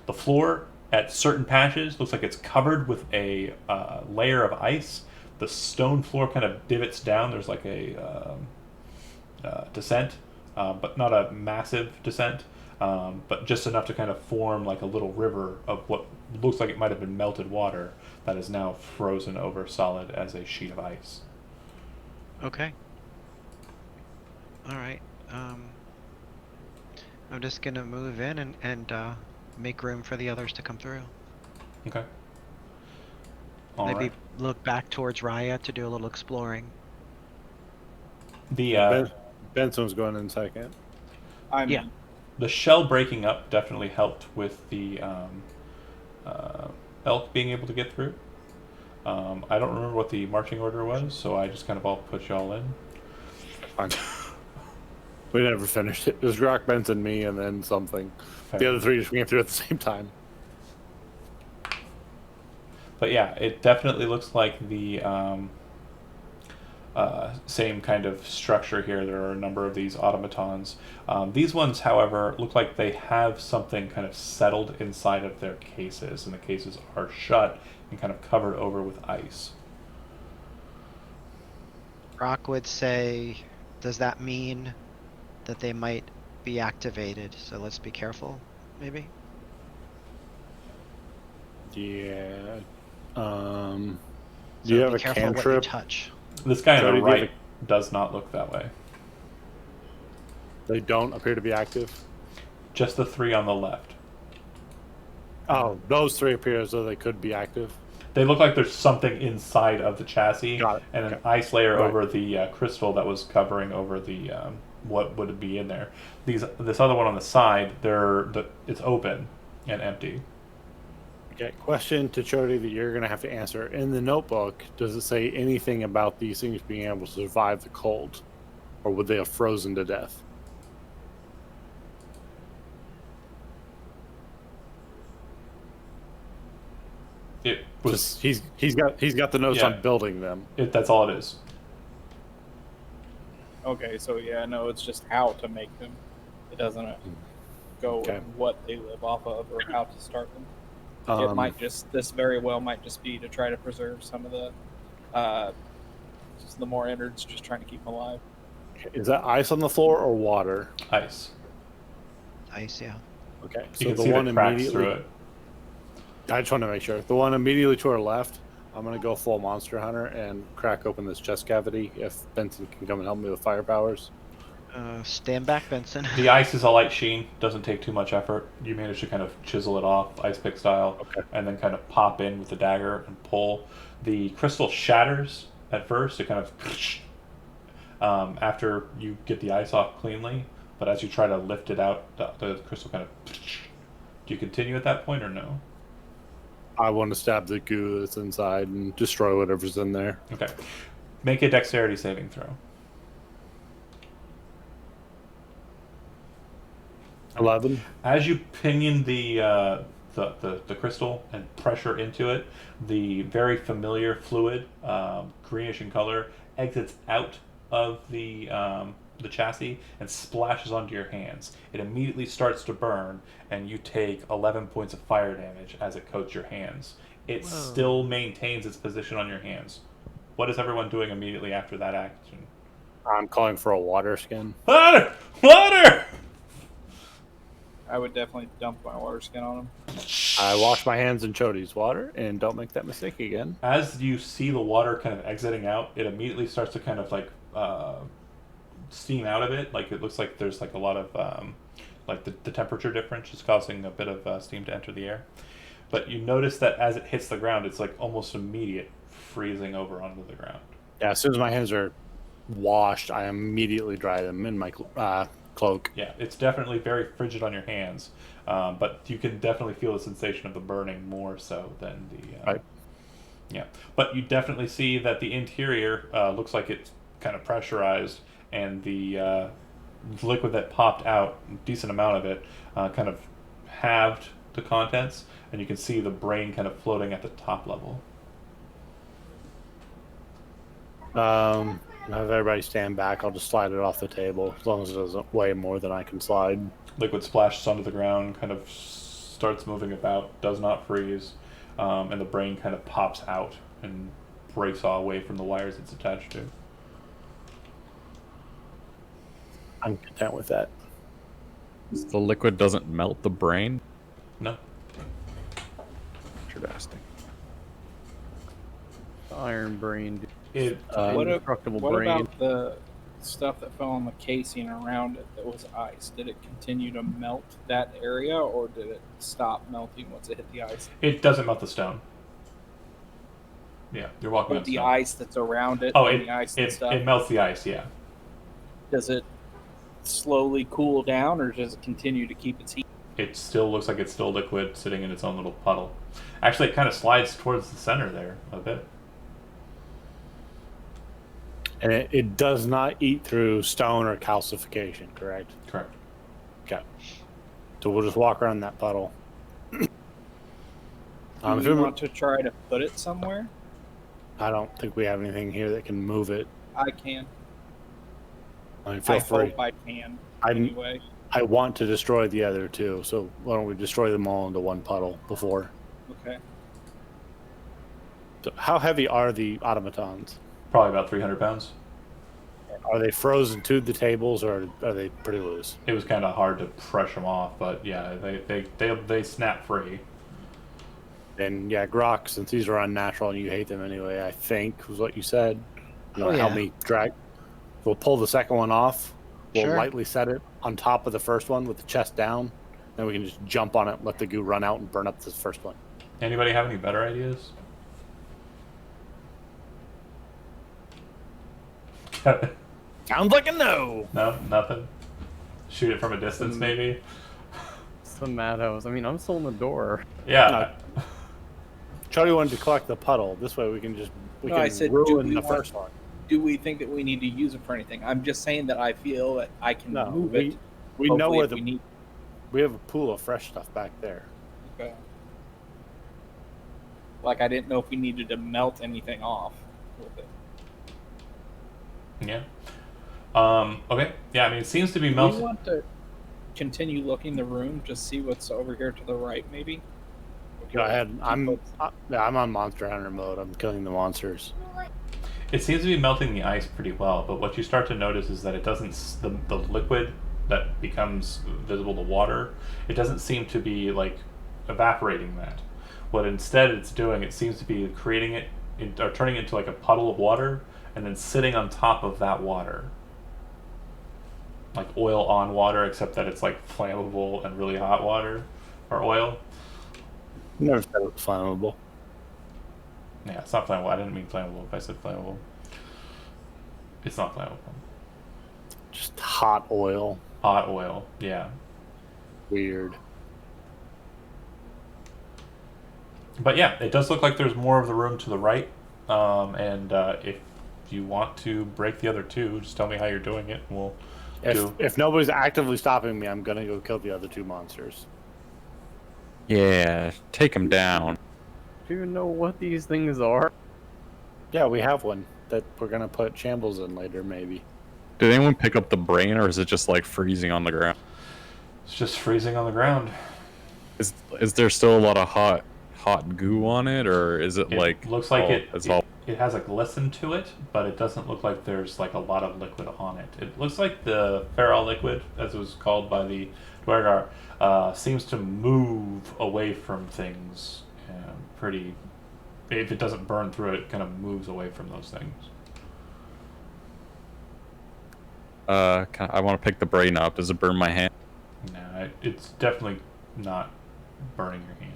The floor at certain patches looks like it's covered with a layer of ice. The stone floor kind of divots down. There's like a descent, but not a massive descent, but just enough to kind of form like a little river of what looks like it might have been melted water that is now frozen over solid as a sheet of ice. Okay. All right. I'm just gonna move in and make room for the others to come through. Okay. All Maybe right. look back towards Raya to do a little exploring. The Benson's going in second. I'm Yeah. The shell breaking up definitely helped with the elk being able to get through. I don't remember what the marching order was, so I just kind of all put y'all in. Fine. We never finished it. It was Rock, Benson, me, and then something. The other three just came through at the same time. But yeah, it definitely looks like the same kind of structure here. There are a number of these automatons. These ones, however, look like they have something kind of settled inside of their cases, and the cases are shut and kind of covered over with ice. Rock would say, does that mean that they might be activated? So let's be careful, maybe? Yeah. Do So you have be a careful what you cantrip? touch. This guy on Jody, the do you have right does not look that way. They don't appear to be active. Just the three on the left. Oh, those three appear as though they could be active. They look like there's something inside of the chassis Got it. and an Okay. ice layer Right. over the crystal that was covering over the what would be in there. This other one on the side, it's open and empty. Okay, question to Chody that you're going to have to answer. In the notebook, does it say anything about these things being able to survive the cold? Or would they have frozen to death? It was Just, he's got the notes Yeah. on building them. that's all it is. okay. So yeah, no, it's just how to make them. It doesn't go Okay. with what they live off of or how to start them. It Um, this very well might just be to try to preserve some of the just the more innards, just trying to keep them alive. Is that ice on the floor or water? Ice. Ice, yeah. Okay, You so can the see one the cracks immediately. through it. I just want to make sure. The one immediately to our left, I'm going to go full Monster Hunter and crack open this chest cavity if Benson can come and help me with fire powers. Stand back, Benson. The ice is a light sheen, doesn't take too much effort. You manage to kind of chisel it off, ice pick style, Okay. and then kind of pop in with the dagger and pull. The crystal shatters at first. It kind of after you get the ice off cleanly, but as you try to lift it out, the crystal kind of. Do you continue at that point or no? I want to stab the goo that's inside and destroy whatever's in there. Okay. Make a dexterity saving throw. 11. As you pinion the crystal and pressure into it, the very familiar fluid, greenish in color, exits out of the chassis and splashes onto your hands. It immediately starts to burn, and you take 11 points of fire damage as it coats your hands. It Whoa. still maintains its position on your hands. What is everyone doing immediately after that action? I'm calling for a water skin. Water! Water! I would definitely dump my water skin on them. I wash my hands in Chody's water and don't make that mistake again. As you see the water kind of exiting out, it immediately starts to kind of like steam out of it. Like it looks like there's like a lot of like the temperature difference is causing a bit of steam to enter the air. But you notice that as it hits the ground, it's like almost immediate freezing over onto the ground. Yeah, as soon as my hands are washed, I immediately dry them in my cloak. Yeah, it's definitely very frigid on your hands, but you can definitely feel the sensation of the burning more so than the. Right. Yeah, but you definitely see that the interior looks like it's kind of pressurized, and the liquid that popped out, a decent amount of it, kind of halved the contents, and you can see the brain kind of floating at the top level. Have everybody stand back. I'll just slide it off the table as long as it doesn't weigh more than I can slide. Liquid splashes onto the ground, kind of starts moving about, does not freeze, and the brain kind of pops out and breaks all away from the wires it's attached to. I'm content with that. The liquid doesn't melt the brain. No. Interesting. Iron brain. It Indestructible What brain. about the stuff that fell on the casing around it that was ice? Did it continue to melt that area, or did it stop melting once it hit the ice? it doesn't melt the stone. Yeah, you're walking on But the stone. ice that's around it, Oh, and it the ice and it, stuff. it melts the ice. Yeah. Does it slowly cool down, or does it continue to keep its heat? It still looks like it's still liquid, sitting in its own little puddle. Actually, it kind of slides towards the center there a bit. And it does not eat through stone or calcification, correct? Correct. Okay. So we'll just walk around that puddle. Do If you we- want to try to put it somewhere? I don't think we have anything here that can move it. I can. I mean, feel I free. hope I can. I Anyway. want to destroy the other two, so why don't we destroy them all into one puddle before? Okay. So how heavy are the automatons? Probably about 300 pounds. Are they frozen to the tables, or are they pretty loose? It was kind of hard to press them off, but yeah, they snap free. And yeah, Grok, since these are unnatural and you hate them anyway, I think was what you said. You know, Oh, help yeah. me drag. We'll pull the second one off. We'll Sure. lightly set it on top of the first one with the chest down. Then we can just jump on it, let the goo run out, and burn up this first one. Anybody have any better ideas? Sounds like a no. No, nothing. Shoot it from a distance, maybe. It's the madhouse. I mean, I'm still in the door. Yeah. Charlie wanted to collect the puddle. This way we can No, I can said, do ruin we the want- first one. Do we think that we need to use it for anything? I'm just saying that I feel that I can No, move we it. know hopefully where if we need. we have a pool of fresh stuff back there. Okay. Like I didn't know if we needed to melt anything off with it. Yeah. Okay. Yeah, I mean, it seems to be Do we melted. want to continue looking the room, just see what's over here to the right, maybe? Go ahead. I'm Let's- I'm on Monster Hunter mode. I'm killing the monsters. It seems to be melting the ice pretty well, but what you start to notice is that it doesn't. The liquid that becomes visible to water, it doesn't seem to be like evaporating that. What instead it's doing, it seems to be creating it or turning it into like a puddle of water, and then sitting on top of that water. Like oil on water, except that it's like flammable and really hot water or oil. Never said it was flammable. Yeah, it's not flammable. I didn't mean flammable if I said flammable. It's not flammable. Just hot oil. Hot oil, yeah. Weird. But yeah, it does look like there's more of the room to the right. And if you want to break the other two, just tell me how you're doing it, and we'll do. If nobody's actively stopping me, I'm gonna go kill the other two monsters. Yeah, take him down. Do you know what these things are? Yeah, we have one that we're gonna put shambles in later, maybe. Did anyone pick up the brain, or is it just like freezing on the ground? It's just freezing on the ground. Is there still a lot of hot goo on it, or is it, It like looks like it's all it has a glisten to it, but it doesn't look like there's like a lot of liquid on it. It looks like the feral liquid, as it was called by the Dwergar, seems to move away from things pretty. If it doesn't burn through it, kind of moves away from those things. I want to pick the brain up. Does it burn my hand? No, it's definitely not burning your hand.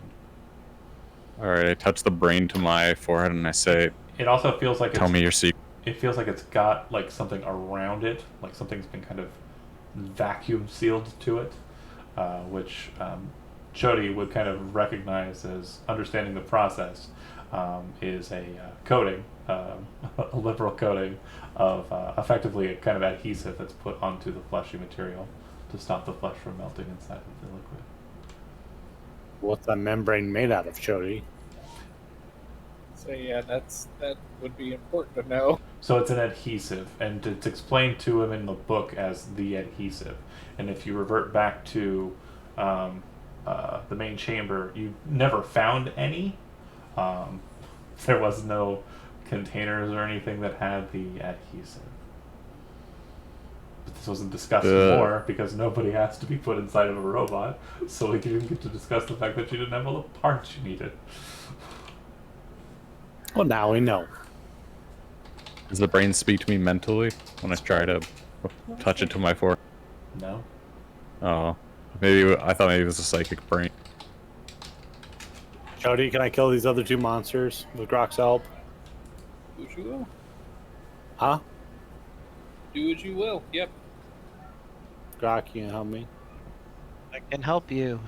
All right, I touch the brain to my forehead and I say, It also feels like "Tell me your secret." it feels like it's got like something around it, like something's been kind of vacuum sealed to it, which Jody would kind of recognize as understanding the process is a coating, a liberal coating of effectively a kind of adhesive that's put onto the fleshy material to stop the flesh from melting inside of the liquid. What's that membrane made out of, Chody? So yeah, that would be important to know. So it's an adhesive, and it's explained to him in the book as the adhesive. And if you revert back to the main chamber, you never found any. There was no containers or anything that had the adhesive. But this wasn't discussed more because nobody has to be put inside of a robot, so we didn't get to discuss the fact that you didn't have all the parts you needed. Well, now we know. Does the brain speak to me mentally when I try to touch it to my forehead? No? Oh, maybe I thought maybe it was a psychic brain. Chody, can I kill these other two monsters with Grok's help? Do what you will. Huh? Do what you will. Yep. Grok, you can help me. I can help you.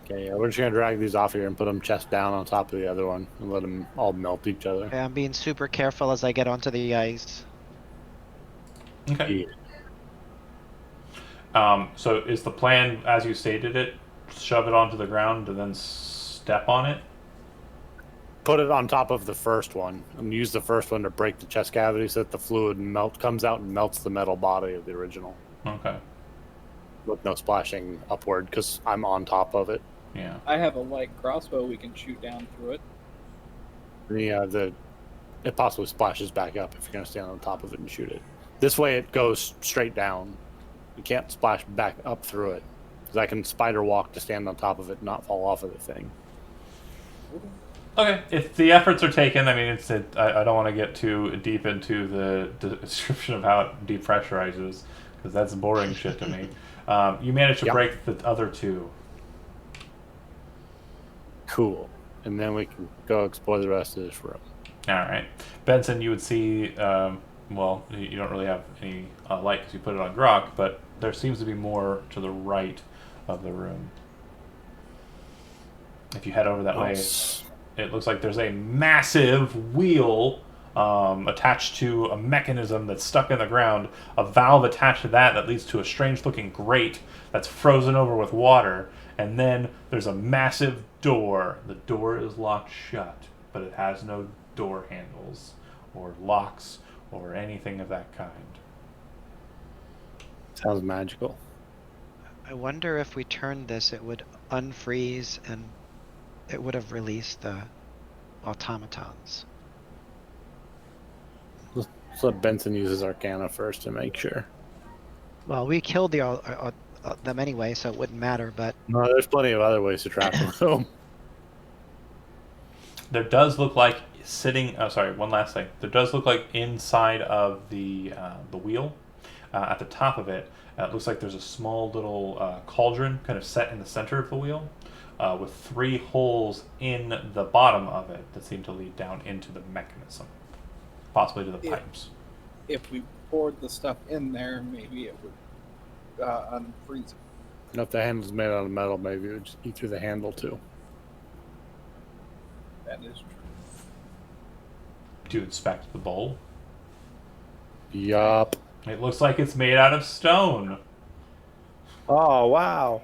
Okay, yeah, we're just gonna drag these off here and put them chest down on top of the other one and let them all melt each other. Okay, I'm being super careful as I get onto the ice. Okay. Yeah. So is the plan, as you stated it, shove it onto the ground and then step on it? Put it on top of the first one and use the first one to break the chest cavity so that the fluid comes out and melts the metal body of the original. Okay. With no splashing upward because I'm on top of it. Yeah. I have a light crossbow we can shoot down through it. It possibly splashes back up if you're gonna stand on top of it and shoot it. This way it goes straight down. You can't splash back up through it because I can spider walk to stand on top of it and not fall off of the thing. Okay. If the efforts are taken, I mean, I don't want to get too deep into the description of how it depressurizes because that's boring shit to me. You managed to Yep. break the other two. Cool. And then we can go explore the rest of this room. All right, Benson, you would see. Well, you don't really have any light because you put it on Grok, but there seems to be more to the right of the room. If you head over that way, it looks like there's a massive wheel attached to a mechanism that's stuck in the ground, a valve attached to that leads to a strange-looking grate that's frozen over with water, and then there's a massive door. The door is locked shut, but it has no door handles or locks or anything of that kind. Sounds magical. I wonder if we turned this, it would unfreeze and it would have released the automatons. Let's let Benson use his Arcana first to make sure. Well, we killed them anyway, so it wouldn't matter, but No, there's plenty of other ways to trap them. There does look like one last thing. There does look like inside of the wheel, at the top of it, it looks like there's a small little cauldron kind of set in the center of the wheel, with 3 holes in the bottom of it that seem to lead down into the mechanism, possibly to the pipes. If we poured the stuff in there, maybe it would unfreeze it. And if the handle's made out of metal, maybe it would just eat through the handle too. That is true. Do you inspect the bowl? Yup. It looks like it's made out of stone. Oh, wow.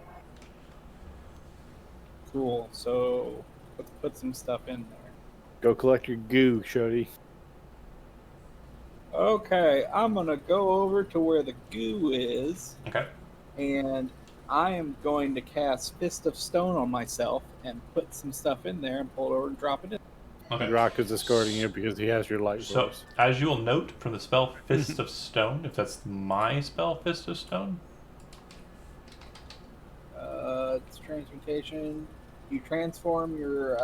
Cool. So let's put some stuff in there. Go collect your goo, Shody. Okay, I'm gonna go over to where the goo is, Okay. and I am going to cast Fist of Stone on myself and put some stuff in there and pull it over and drop it in. Okay. Rock is escorting you because he has your light So, source. as you will note from the spell Fist of Stone, if that's my spell Fist of Stone, It's transmutation. You transform your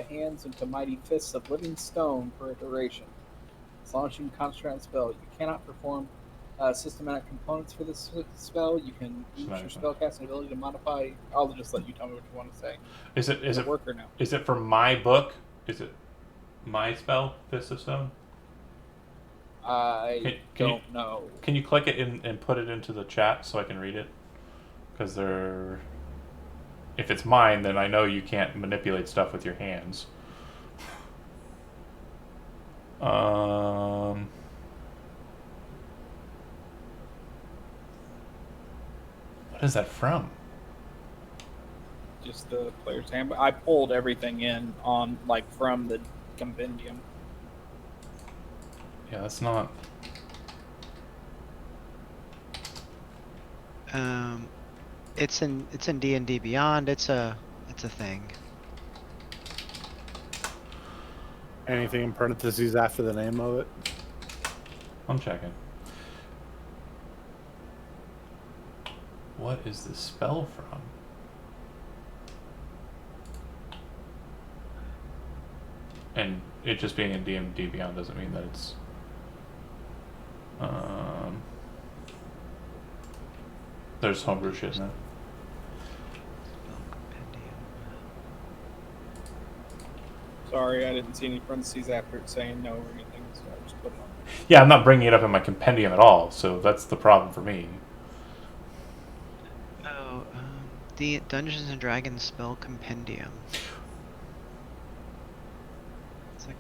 hands into mighty fists of living stone for a duration. As long as you can concentrate on the spell, you cannot perform systematic components for this spell. You can use your spellcasting ability to modify. I'll just let you tell me what you want to say. is it Does it work or no? is it for my book? Is it my spell Fist of Stone? I Can you- don't know. Can you click it and put it into the chat so I can read it? Because if it's mine, then I know you can't manipulate stuff with your hands. What is that from? Just the player's handbook. I pulled everything in on from the compendium. Yeah, that's not. it's in D&D Beyond. It's a thing. Anything in parentheses after the name of it? I'm checking. What is this spell from? And it just being in D&D Beyond doesn't mean that it's. There's homebrew shit in it. Sorry, I didn't see any parentheses after it saying no or anything, so I just put it on. Yeah, I'm not bringing it up in my compendium at all, so that's the problem for me. The Dungeons and Dragons spell compendium. It's like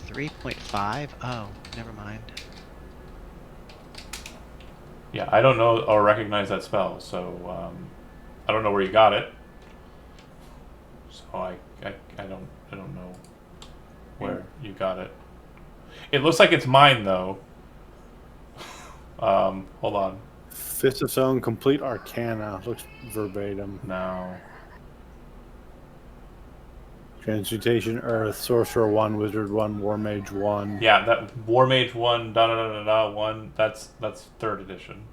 3.5. Oh, never mind. Yeah, I don't know or recognize that spell, so I don't know where you got it. So I don't know where you got it. It looks like it's mine though. Hold on. Fist of Stone, Complete Arcana. Looks verbatim. No. Transmutation Earth, Sorcerer 1, Wizard 1, War Mage 1. Yeah, that War Mage 1, da da da da da 1. That's 3rd edition.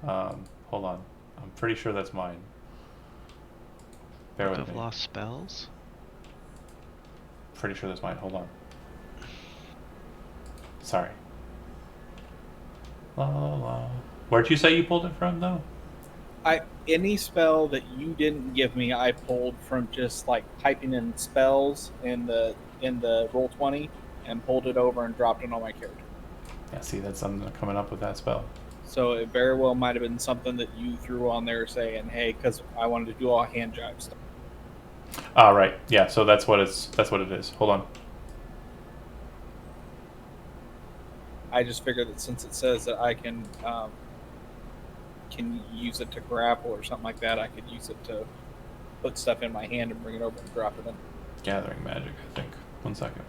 Hold on. I'm pretty sure that's mine. Bear Book with of me. Lost Spells. Pretty sure that's mine. Hold on. Sorry. La la la. Where'd you say you pulled it from, though? Any spell that you didn't give me, I pulled from just like typing in spells in the Roll20 and pulled it over and dropped it on my character. Yeah, see, that's something coming up with that spell. So it very well might have been something that you threw on there saying, "Hey," because I wanted to do all hand jive stuff. Ah, right. Yeah, so that's what it is. Hold on. I just figured that since it says that I can use it to grapple or something like that, I could use it to put stuff in my hand and bring it over and drop it in. Gathering magic, I think. 1 second.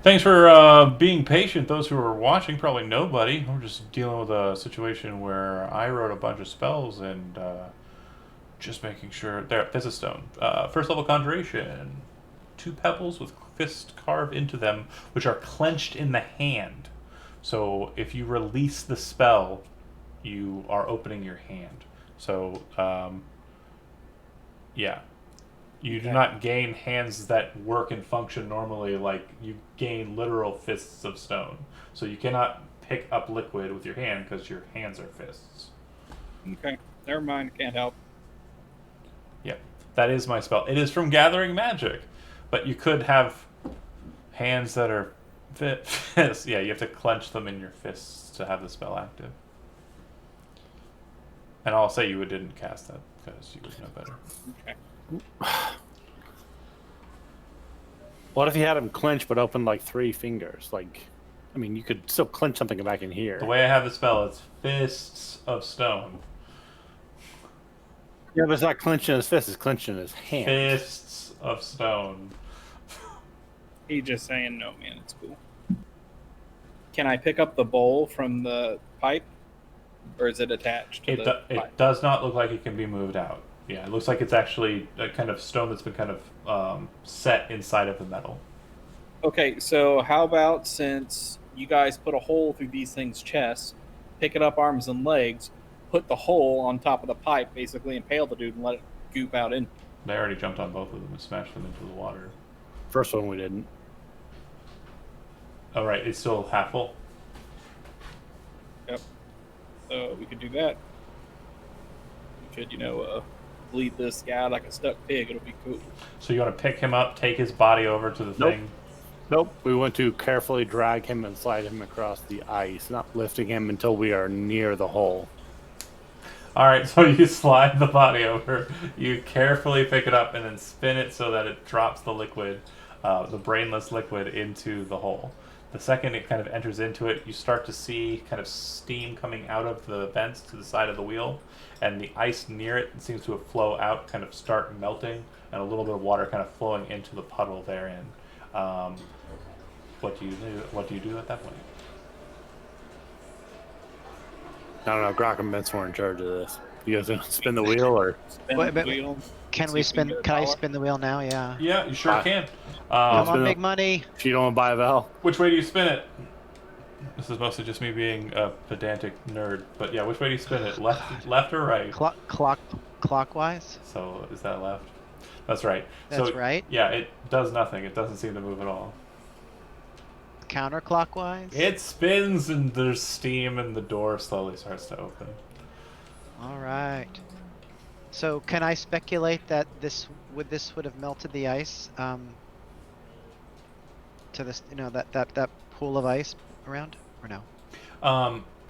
Thanks for being patient. Those who are watching, probably nobody. We're just dealing with a situation where I wrote a bunch of spells and just making sure. There's a stone. 1st level conjuration. 2 pebbles with fist carved into them, which are clenched in the hand. So if you release the spell, you are opening your hand. So, yeah. You do not gain hands that work and function normally, like you gain literal fists of stone. So you cannot pick up liquid with your hand because your hands are fists. Okay, never mind. Can't help. Yeah, that is my spell. It is from Gathering Magic, but you could have hands that are fists. Yeah, you have to clench them in your fists to have the spell active. And I'll say you didn't cast that because you would know better. Okay. What if you had him clench but open like 3 fingers? Like, I mean, you could still clench something back in here. The way I have the spell, it's Fists of Stone. Yeah, but it's not clenching his fist; it's clenching his hand. Fists of Stone. He's just saying no, man. It's cool. Can I pick up the bowl from the pipe, or is it attached to It the pipe? it does not look like it can be moved out. Yeah, it looks like it's actually a kind of stone that's been kind of set inside of the metal. Okay, so how about since you guys put a hole through these things' chests, pick it up arms and legs, put the hole on top of the pipe, basically impale the dude and let it goop out in. They already jumped on both of them and smashed them into the water. First one we didn't. Oh, right, it's still half full. Yep. So we could do that. We could, bleed this guy like a stuck pig. It'll be cool. So you want to pick him up, take his body over to the thing? Nope. We want to carefully drag him and slide him across the ice, not lifting him until we are near the hole. All right, so you slide the body over, you carefully pick it up, and then spin it so that it drops the liquid, the brainless liquid, into the hole. The second it kind of enters into it, you start to see kind of steam coming out of the vents to the side of the wheel, and the ice near it seems to have flow out, kind of start melting, and a little bit of water kind of flowing into the puddle therein. What do you do? What do you do at that point? I don't know. Grok and Vince were in charge of this. You guys gonna spin the wheel or? Spin Wait, the but wheel. Can See we if spin? get a Can I dollar. spin the wheel now? Yeah. Yeah, you sure can. Come spin on, it. big money. If you don't want to buy a Val, Which way do you spin it? This is mostly just me being a pedantic nerd, but yeah, which way do you spin it? Left or right? Clockwise. So is that left? That's right. That's so, right. Yeah, it does nothing. It doesn't seem to move at all. Counterclockwise. It spins and there's steam and the door slowly starts to open. All right. So can I speculate that this would have melted the ice to this that pool of ice around or no?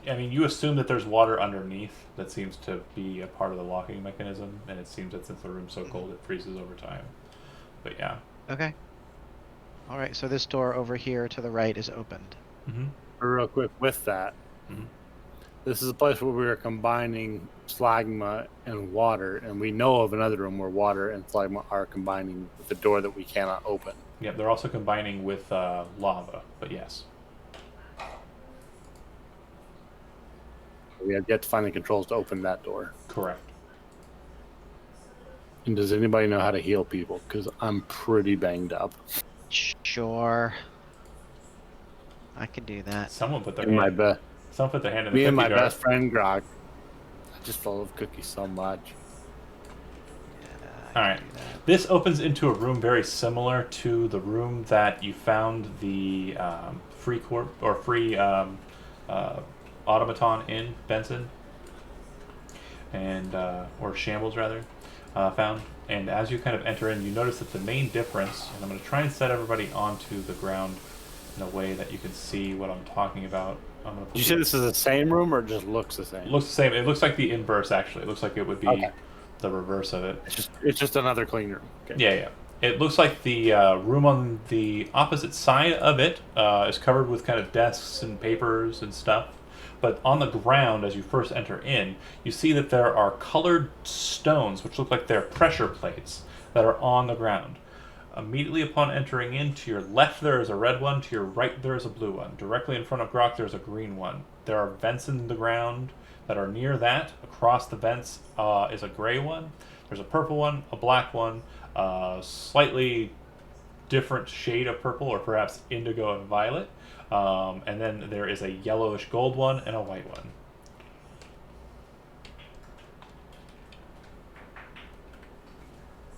I mean, you assume that there's water underneath that seems to be a part of the locking mechanism, and it seems that since the room's so cold, it freezes over time. But yeah. Okay. All right. So this door over here to the right is opened. Mm-hmm. Real quick with that, Mhm. this is a place where we are combining slagma and water, and we know of another room where water and slagma are combining with a door that we cannot open. Yeah, they're also combining with lava, but yes. We have yet to find the controls to open that door. Correct. And does anybody know how to heal people? Because I'm pretty banged up. Sure. I can do that. Someone put their In my hand. best, Someone put their hand in the me and cookie my jar. best friend Grog. I just love cookies so much. I All can right. do that. This opens into a room very similar to the room that you found the free automaton in, Benson, and or Shambles rather, found. And as you kind of enter in, you notice that the main difference, and I'm going to try and set everybody onto the ground in a way that you can see what I'm talking about. I'm going to Did you say this is the same room or it just looks the same? It looks the same. It looks like the inverse, actually. It looks like it would be Okay. the reverse of it. It's just another clean room. Okay. Yeah, yeah. It looks like the room on the opposite side of it is covered with kind of desks and papers and stuff. But on the ground, as you first enter in, you see that there are colored stones, which look like they're pressure plates, that are on the ground. Immediately upon entering in, to your left there is a red one, to your right there is a blue one. Directly in front of Grok there's a green one. There are vents in the ground that are near that. Across the vents is a gray one. There's a purple one, a black one, slightly different shade of purple, or perhaps indigo and violet. And then there is a yellowish gold one and a white one.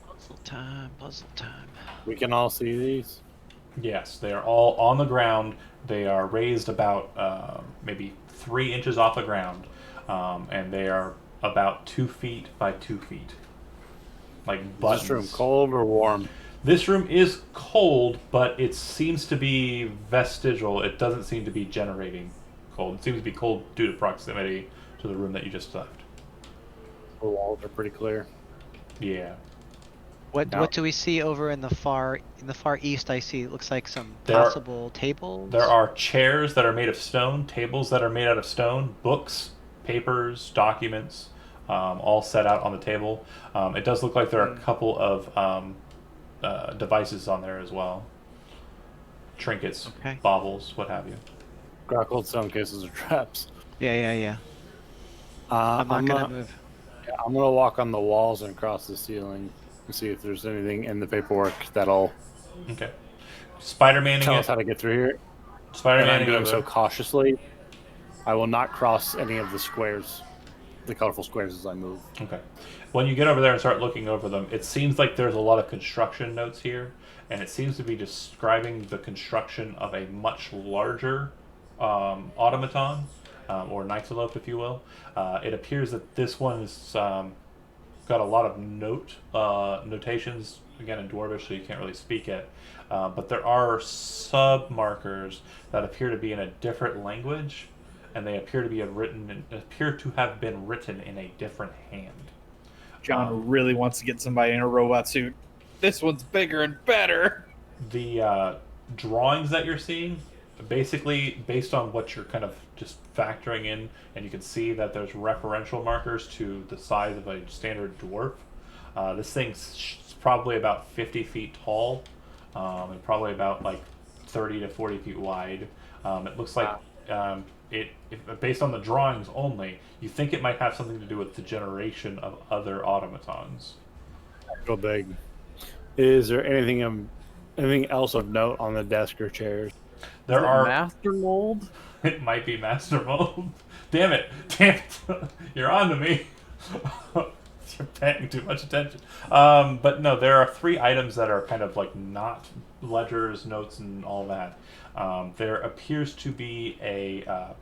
Puzzle time, puzzle time. We can all see these. Yes, they are all on the ground. They are raised about maybe 3 inches off the ground, and they are about 2 feet by 2 feet. Like buttons. Is this room cold or warm? This room is cold, but it seems to be vestigial. It doesn't seem to be generating cold. It seems to be cold due to proximity to the room that you just left. The walls are pretty clear. Yeah. What Now- what do we see over in the far east? I see it looks like some There are- possible tables. There are chairs that are made of stone, tables that are made out of stone, books, papers, documents, all set out on the table. It does look like there are a couple of devices on there as well. Trinkets, Okay. baubles, what have you. Grockled stone cases are traps. Yeah. I'm not gonna move. I'm gonna walk on the walls and across the ceiling and see if there's anything in the paperwork that'll Okay. Spider-Maning tell it. us how to get through here. And I'm Spider-Maning doing it. so cautiously. I will not cross any of the squares, the colorful squares, as I move. Okay. When you get over there and start looking over them, it seems like there's a lot of construction notes here, and it seems to be describing the construction of a much larger automaton, or nyctalope, if you will. It appears that this one is got a lot of notations, again in Dwarvish, so you can't really speak it. But there are sub-markers that appear to be in a different language, and they appear to have been written in a different hand. John really wants to get somebody in a robot suit. This one's bigger and better. The drawings that you're seeing, basically based on what you're kind of just factoring in, and you can see that there's referential markers to the size of a standard dwarf. This thing's probably about 50 feet tall, and probably about like 30 to 40 feet wide. It looks like based on the drawings only, you think it might have something to do with the generation of other automatons. Real big. Is there anything else of note on the desk or chairs? There are. Master Mold? It might be Master Mold. Damn it! You're on to me. You're paying too much attention. But no, there are 3 items that are kind of like not ledgers, notes, and all that. There appears to be a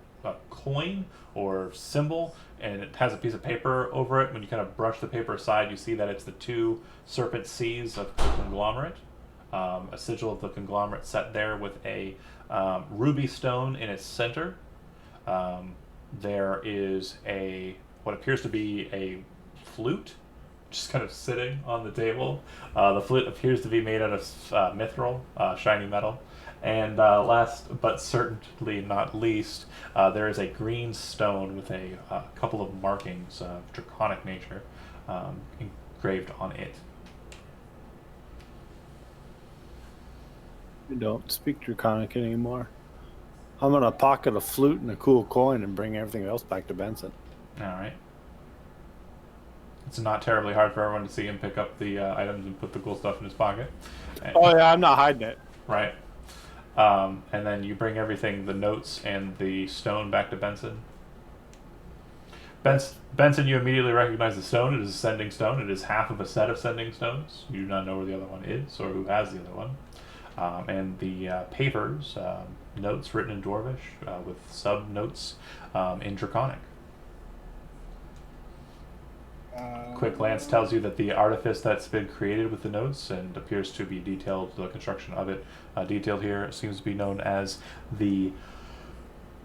coin or symbol, and it has a piece of paper over it. When you kind of brush the paper aside, you see that it's the 2 serpent C's of the conglomerate. A sigil of the conglomerate set there with a ruby stone in its center. there is what appears to be a flute, just kind of sitting on the table. The flute appears to be made out of mithril, shiny metal. And last but certainly not least, there is a green stone with a couple of markings of draconic nature engraved on it. We don't speak Draconic anymore. I'm gonna pocket a flute and a cool coin and bring everything else back to Benson. All right. It's not terribly hard for everyone to see him pick up the items and put the cool stuff in his pocket. Oh yeah, I'm not hiding it. Right. And then you bring everything, the notes and the stone, back to Benson. Benson, you immediately recognize the stone. It is a sending stone. It is half of a set of sending stones. You do not know where the other one is or who has the other one. And the papers, notes written in Dwarvish with sub-notes in Draconic. Quick glance tells you that the artifice that's been created with the notes and appears to be detailed, the construction of it detailed here, seems to be known as the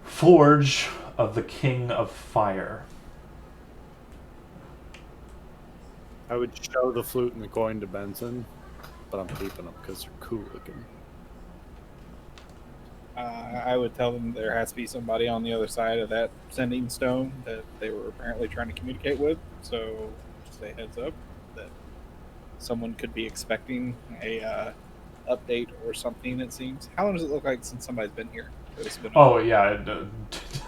Forge of the King of Fire. I would show the flute and the coin to Benson, but I'm keeping them because they're cool looking. I would tell them there has to be somebody on the other side of that sending stone that they were apparently trying to communicate with. So just a heads up that someone could be expecting a update or something. It seems. How long does it look like since somebody's been here? Oh yeah,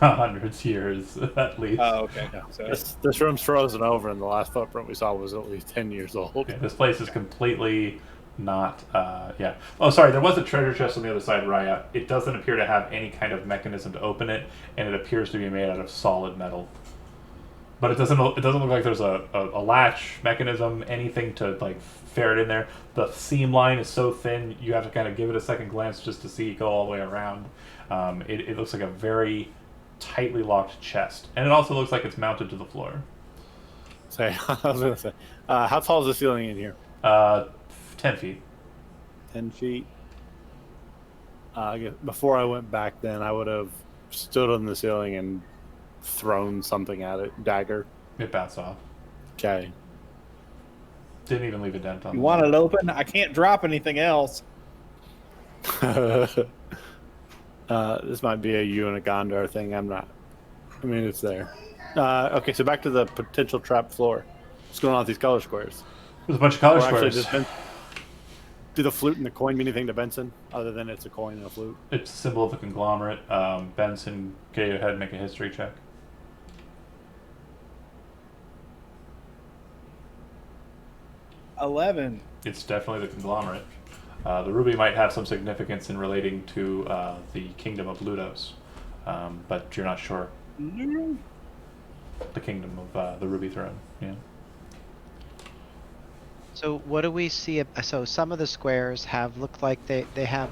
hundreds of years at least. Oh okay. Yeah. So This room's frozen over, and the last footprint we saw was at least 10 years old. Okay, this place is completely not. Yeah. Oh, sorry. There was a treasure chest on the other side, Raya. It doesn't appear to have any kind of mechanism to open it, and it appears to be made out of solid metal. But it doesn't look like there's a latch mechanism, anything to like ferret in there. The seam line is so thin, you have to kind of give it a second glance just to see it go all the way around. It looks like a very tightly locked chest, and it also looks like it's mounted to the floor. I was gonna say, how tall is the ceiling in here? 10 feet. 10 feet. I guess before I went back, then I would have stood on the ceiling and thrown something at it. Dagger. It bounced off. Okay. Didn't even leave a dent on you it. want it open? I can't drop anything else. This might be a you and a Gondar thing. I'm not. I mean, it's there. Okay, so back to the potential trap floor. What's going on with these color squares? There's a bunch of color Or actually, squares. do the flute and the coin mean anything to Benson, other than it's a coin and a flute? It's a symbol of a conglomerate. Benson, go ahead and make a history check. $11. It's definitely the conglomerate. The ruby might have some significance in relating to the kingdom of Ludos, but you're not sure. The kingdom of the ruby throne. Yeah. So what do we see? So some of the squares look like they have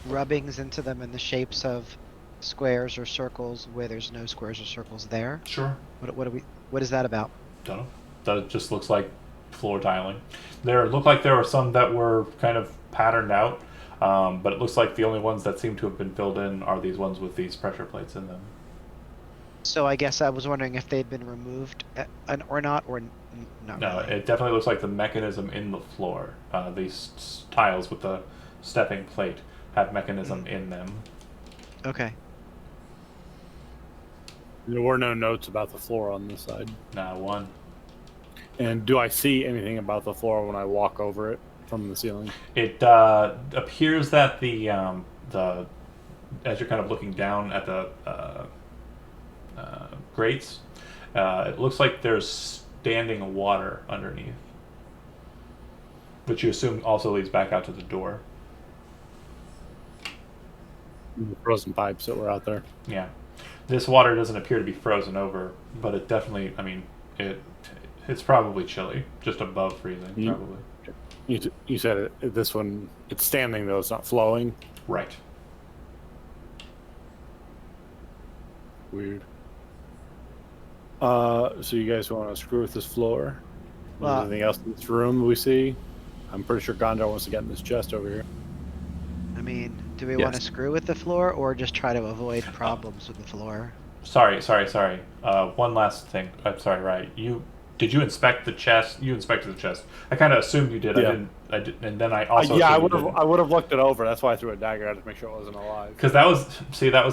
rubbings into them in the shapes of squares or circles where there's no squares or circles there. Sure. What is that about? Don't know. That just looks like floor tiling. Looked like there were some that were kind of patterned out, but it looks like the only ones that seem to have been filled in are these ones with these pressure plates in them. So I guess I was wondering if they'd been removed or not, or not. No, really. it definitely looks like the mechanism in the floor. These tiles with the stepping plate have mechanism in them. Okay. There were no notes about the floor on this side. One. And do I see anything about the floor when I walk over it from the ceiling? It appears that the as you're kind of looking down at the grates, it looks like there's standing water underneath, which you assume also leads back out to the door. The frozen pipes that were out there. Yeah, this water doesn't appear to be frozen over, but it definitely, I mean, it's probably chilly, just above freezing, probably. You said this one, it's standing though, it's not flowing. Right. Weird. So you guys want to screw with this floor? Well, Anything else in this room we see? I'm pretty sure Gondar wants to get in this chest over here. I mean, do we Yes. want to screw with the floor or just try to avoid problems with the floor? Sorry. One last thing. I'm sorry, right? Did you inspect the chest? You inspected the chest. I kind of assumed you did. Yeah. I didn't, and then I also yeah, assumed you I would have looked it over. That's why I threw a dagger at it to make sure it wasn't alive. because that was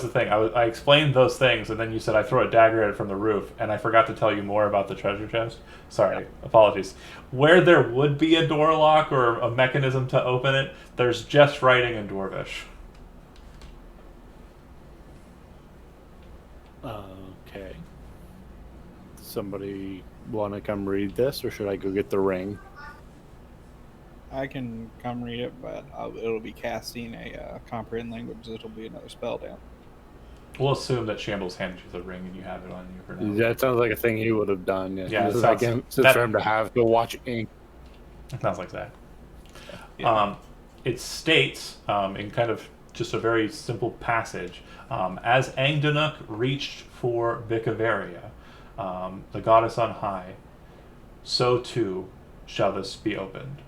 the thing. I explained those things, and then you said I throw a dagger at it from the roof, and I forgot to tell you more about the treasure chest. Sorry, apologies. Where there would be a door lock or a mechanism to open it, there's just writing in Dwarvish. Okay. Somebody want to come read this, or should I go get the ring? I can come read it, but it'll be casting a comprehend language. It'll be another spell down. We'll assume that Shambles handed you the ring and you have it on you for now. That sounds like a thing he would have done. Yeah, this it is sounds- again that- for him to have to watch ink. It sounds like that. Yeah. It states, in kind of just a very simple passage, as Angdanuk reached for Bicavaria, the goddess on high, so too shall this be opened.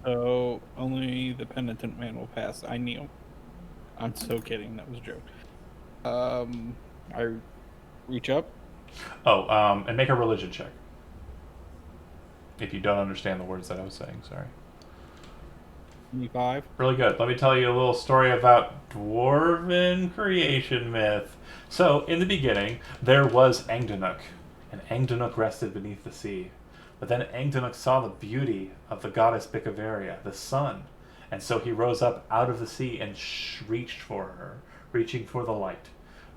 So only the penitent man will pass. I kneel. I'm so kidding. That was a joke. I reach up. Oh, and make a religion check. If you don't understand the words that I was saying, sorry. 25. Really good. Let me tell you a little story about dwarven creation myth. So, in the beginning, there was Angdanuk, and Angdanuk rested beneath the sea. But then Angdanuk saw the beauty of the goddess Bicavaria, the sun, and so he rose up out of the sea and reached for her, reaching for the light.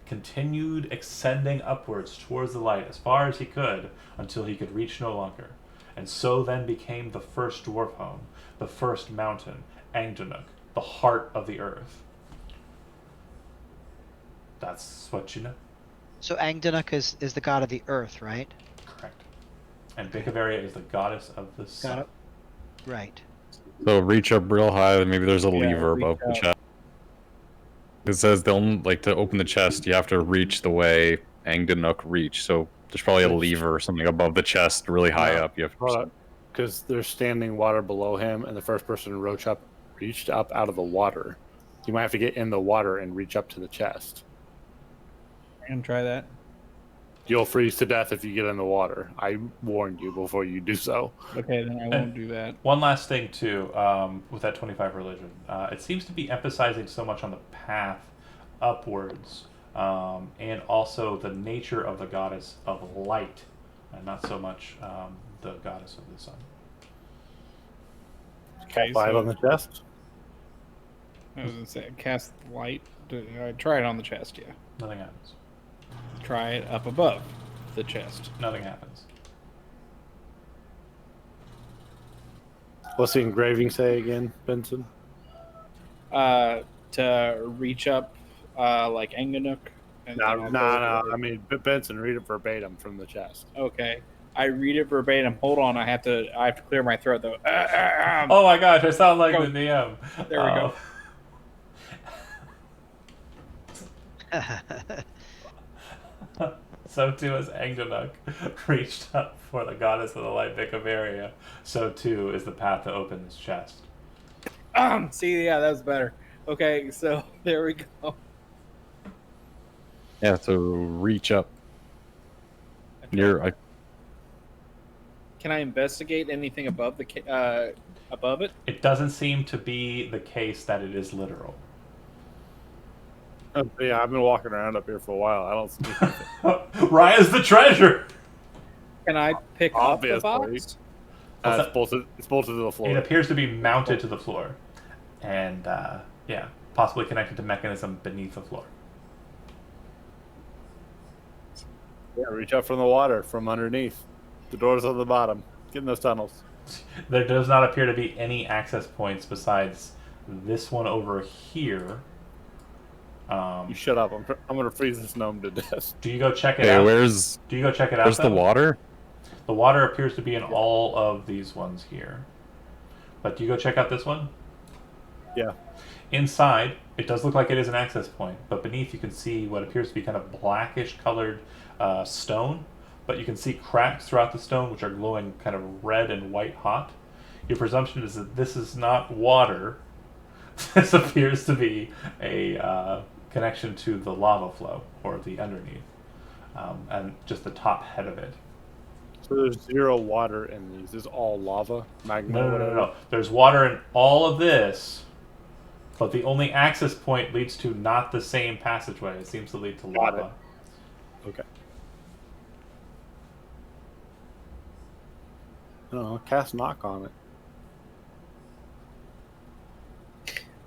Continued ascending upwards towards the light as far as he could until he could reach no longer. And so then became the first dwarf home, the first mountain, Angdanuk, the heart of the earth. That's what you know. So Angdanuk is the god of the earth, right? Correct. And Bicavaria is the goddess of the sun. Got it. Right. So reach up real high, maybe there's a Yeah, lever reach above the up. chest. It says to open the chest, you have to reach the way Angdanuk reached. So there's probably a lever or something above the chest, really high up. You have to Because there's standing water below him, and the first person to reached up out of the water. You might have to get in the water and reach up to the chest. I can try that. You'll freeze to death if you get in the water. I warned you before you do so. Okay, then I won't do that. One last thing, too, with that 25 religion. It seems to be emphasizing so much on the path upwards, and also the nature of the goddess of light, and not so much the goddess of the sun. Okay, 5 on the chest. I was gonna say cast light. I try it on the chest. Yeah. Nothing happens. Try it up above the chest. Nothing happens. What's the engraving say again, Benson? To reach up, like Angdanuk. and then No. I'll go- I mean, Benson, read it verbatim from the chest. Okay. I read it verbatim. Hold on, I have to clear my throat though. Oh my gosh, I sound like Go. the DM. There we go. So too as Angdanuk reached up for the goddess of the light Bicavaria, so too is the path to open this chest. See, yeah, that was better. Okay, so there we go. Yeah, so reach up. Can I investigate anything above the above it? It doesn't seem to be the case that it is literal. Yeah, I've been walking around up here for a while. I don't see anything. Raya's the treasure! Can I pick up the Obviously. box? It's bolted to the It floor. appears to be mounted to the floor. And, yeah, possibly connected to mechanism beneath the floor. Yeah, reach up from the water, from underneath. The door's on the bottom. Get in those tunnels. There does not appear to be any access points besides this one over here. You shut up. I'm going to freeze this gnome to death. Do you go check it Okay, out? where's Do you go check it out? the though? water? The water appears to be in all of these ones here. But do you go check out this one? Yeah. Inside, it does look like it is an access point, but beneath you can see what appears to be kind of blackish colored stone, but you can see cracks throughout the stone which are glowing kind of red and white hot. Your presumption is that this is not water, This appears to be a connection to the lava flow, or the underneath, and just the top head of it. So there's 0 water in these. This is all lava, magma, No, no, no, whatever. no, no. There's water in all of this, but the only access point leads to not the same passageway. It seems to lead to Got lava. Okay. Oh, cast knock on it.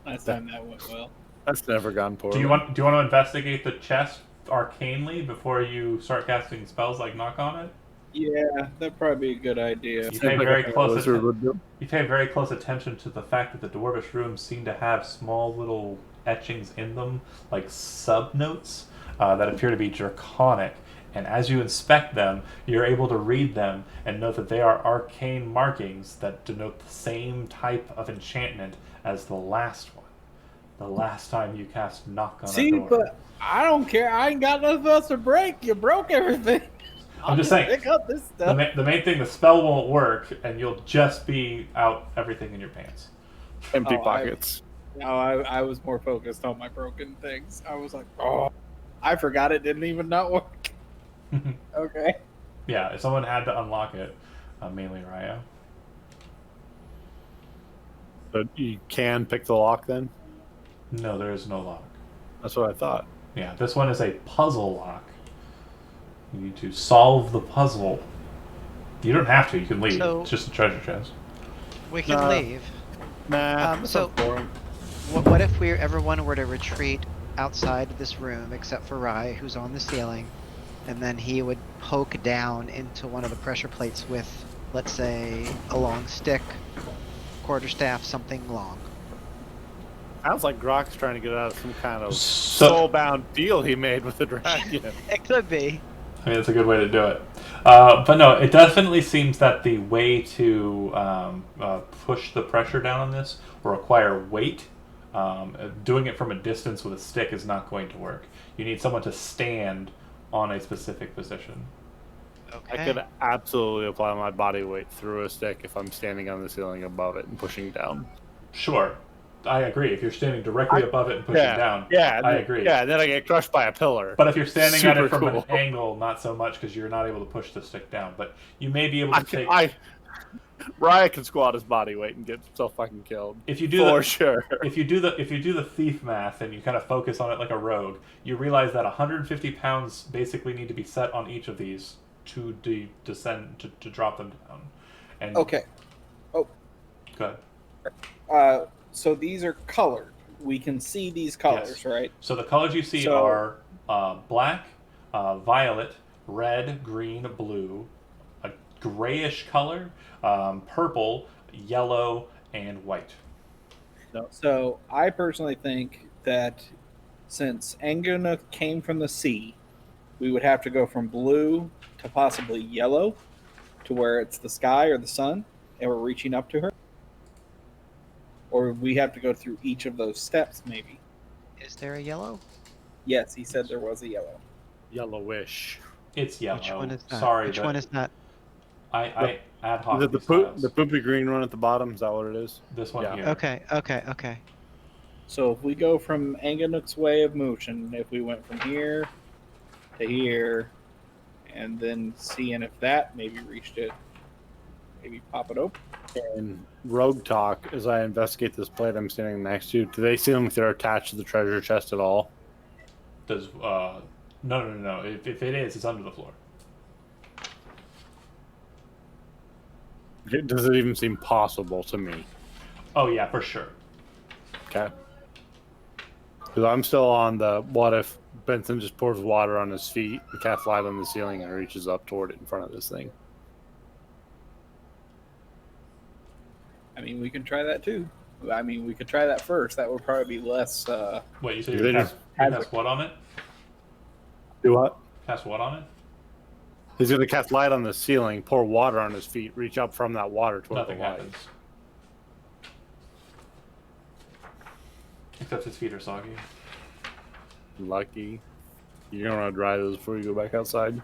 Last time that went well. That's never gone poorly. Do you want to investigate the chest arcanely before you start casting spells like knock on it? Yeah, that'd probably be a good idea. You pay very close Lizard would do. You pay very close attention to the fact that the dwarvish rooms seem to have small little etchings in them, like subnotes, that appear to be draconic. And as you inspect them, you're able to read them and note that they are arcane markings that denote the same type of enchantment as the last one. The last time you cast knock on See, a door. but I don't care. I ain't got nothing else to break. You broke everything. I'm just saying, Pick up this stuff. the main thing, the spell won't work, and you'll just be out everything in your pants. Empty Oh, pockets. No, I was more focused on my broken things. I was like, oh, I forgot it didn't even not work. Okay. Yeah, if someone had to unlock it, mainly Raya. But you can pick the lock then? No, there is no lock. That's what I thought. Yeah, this one is a puzzle lock. You need to solve the puzzle. You don't have to, you can leave. So- It's just a treasure chest. We can Nah. leave. Nah, that so- sounds boring. What if everyone were to retreat outside of this room, except for Rai, who's on the ceiling, and then he would poke down into one of the pressure plates with, let's say, a long stick, quarterstaff, something long. Sounds like Grok's trying to get out of some kind of So- soul-bound deal he made with the dragon. It could be. I mean, that's a good way to do it. But no, it definitely seems that the way to push the pressure down on this will require weight. Doing it from a distance with a stick is not going to work. You need someone to stand on a specific position. Okay. I could absolutely apply my body weight through a stick if I'm standing on the ceiling above it and pushing down. Sure, I agree. If you're standing directly above it and pushing down, Yeah, I agree. Yeah, and then I get crushed by a pillar. But if you're standing at Super it from an cool. angle, not so much because you're not able to push the stick down. But you may be able to take. Raya can squat his body weight and get himself fucking killed. If you do For the, sure. if you do the thief math and you kind of focus on it like a rogue, you realize that 150 pounds basically need to be set on each of these to descend to drop them down. And Okay. go ahead. So these are colored. We can see these colors, Yes. right? So the colors you see So- are black, violet, red, green, blue, a grayish color, purple, yellow, and white. So I personally think that since Anguna came from the sea, we would have to go from blue to possibly yellow to where it's the sky or the sun and we're reaching up to her. Or we have to go through each of those steps, maybe. Is there a yellow? Yes, he said there was a yellow. Yellowish. It's yellow. Which one is that? Sorry, Which that one is that? I ad hoc Is it these tiles. the poopy green one at the bottom? Is that what it is? This one Yeah. here. Okay. So if we go from Anganuk's way of motion, if we went from here to here, and then seeing if that maybe reached it, maybe pop it open. And Rogue Talk, as I investigate this plate I'm standing next to, do they seem like they're attached to the treasure chest at all? Does no. If it is, it's under the floor. Does it even seem possible to me? Oh yeah, for sure. Okay. Because I'm still on the what if Benson just pours water on his feet and casts light on the ceiling and reaches up toward it in front of this thing. I mean, we can try that too. I mean, we could try that first. That would probably be less. Wait, you said They you just cast what on it? Do what? Cast what on it? He's going to cast light on the ceiling, pour water on his feet, reach up from that water toward Nothing the light. happens. Except his feet are soggy. Lucky. You're going to dry those before you go back outside?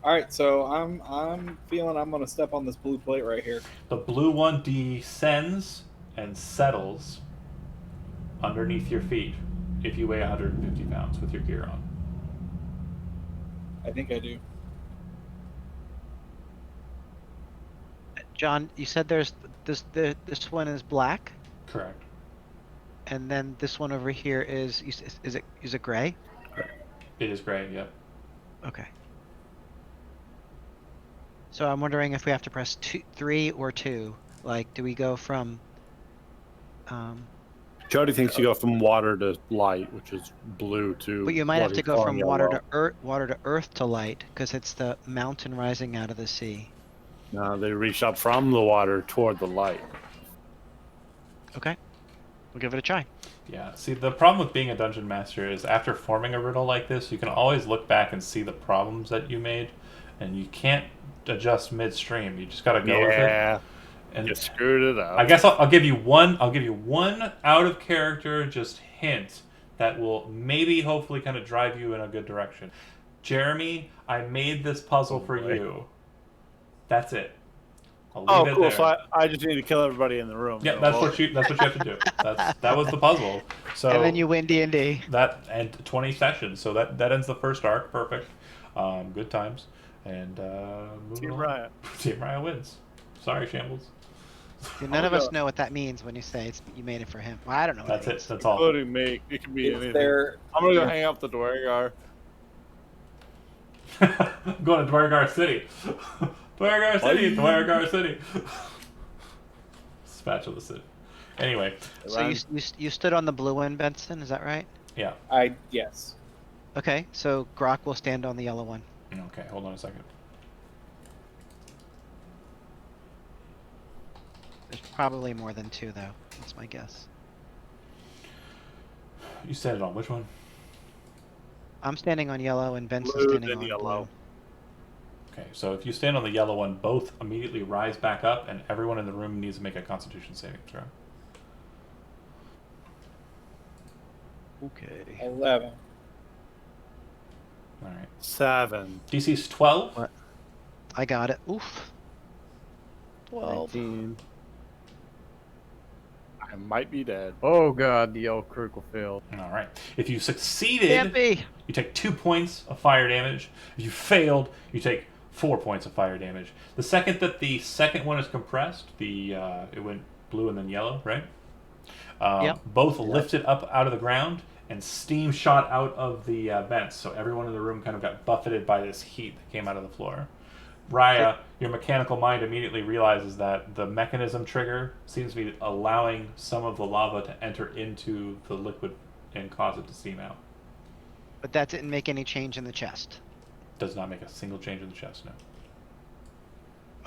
All All right, so I'm feeling I'm gonna step on this blue plate right here. The blue one descends and settles underneath your feet if you weigh 150 pounds with your gear on. I think I do. John, you said there's this one is black, Correct. and then this one over here is it gray? It is gray, yep. Okay. So I'm wondering if we have to press 3 or 2. Like, do we go from? Jody thinks you go from water to light, which is blue to. But you might have what to he's go calling from water yellow. to earth to light, because it's the mountain rising out of the sea. No, they reach up from the water toward the light. Okay, we'll give it a try. Yeah, see, the problem with being a dungeon master is after forming a riddle like this, you can always look back and see the problems that you made, and you can't adjust midstream. You just got to go with it. Yeah, And you screwed it up. I guess I'll give you one. I'll give you one out of character just hint that will maybe, hopefully, kind of drive you in a good direction. Jeremy, I made this puzzle for you. That's it. I'll leave it cool. there. So I just need to kill everybody in the room. Yeah, that's what you have to do. That was the puzzle. So And then you win D&D. that and 20 sessions. So that ends the first arc. Perfect. Good times. And moving Team on. Riot. Team Riot wins. Sorry, Shambles. See, none of us know what that means when you say you made it for him. Well, I don't know. What That's it it. means. That's all. Including me. It can be Is anything. there? I'm gonna go hang out with the Dwargar. I'm going to Dwargar City. Dwargar City. Dwargar City. Spatula City. Anyway, So you stood on the blue one, Benson. Is that right? yeah. Yes. Okay. So Grok will stand on the yellow one. Okay, hold on a second. There's probably more than 2, though. That's my guess. You said it on which one? I'm standing on yellow, and Benson's Blue, standing then on yellow. Okay, so if you stand on the yellow one, both immediately rise back up, and everyone in the room needs to make a Constitution saving throw. blue. Okay. 11. All right. 7. DC's 12. What? I got it. Oof. 12. 19. I might be dead. Oh god, the yellow critical failed. All right. If you succeeded, Can't be. you take 2 points of fire damage. If you failed, you take 4 points of fire damage. The second that the second one is compressed, it went blue and then yellow, right? Yep. Both lifted up out of the ground, and steam shot out of the vents. So everyone in the room kind of got buffeted by this heat that came out of the floor. Raya, your mechanical mind immediately realizes that the mechanism trigger seems to be allowing some of the lava to enter into the liquid and cause it to steam out. But that didn't make any change in the chest. Does not make a single change in the chest, no.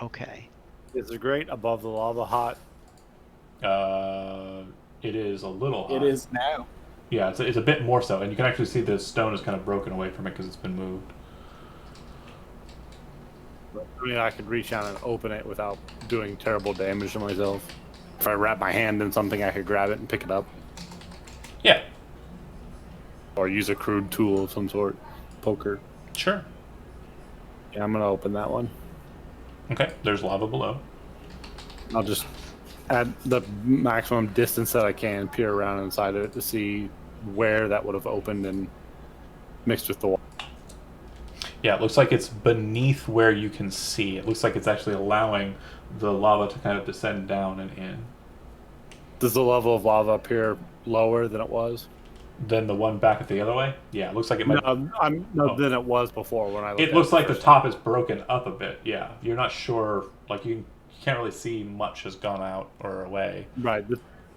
Okay. Is it great above the lava hot? It is a little hot. It is now. Yeah, it's a bit more so, and you can actually see the stone is kind of broken away from it because it's been moved. I mean, I could reach out and open it without doing terrible damage to myself. If I wrap my hand in something, I could grab it and pick it up. Yeah, Or use a crude tool of some sort. Poker. sure. Yeah, I'm going to open that one. Okay, there's lava below. I'll just at the maximum distance that I can peer around inside of it to see where that would have opened and mixed with the water. Yeah, it looks like it's beneath where you can see. It looks like it's actually allowing the lava to kind of descend down and in. Does the level of lava appear lower than it was? Then the one back at the other way? Yeah, it looks like it might... No, than it was before when I looked It at looks like the first top is broken up a bit, yeah. You're not sure, like you can't really see much has gone out or away. time. Right,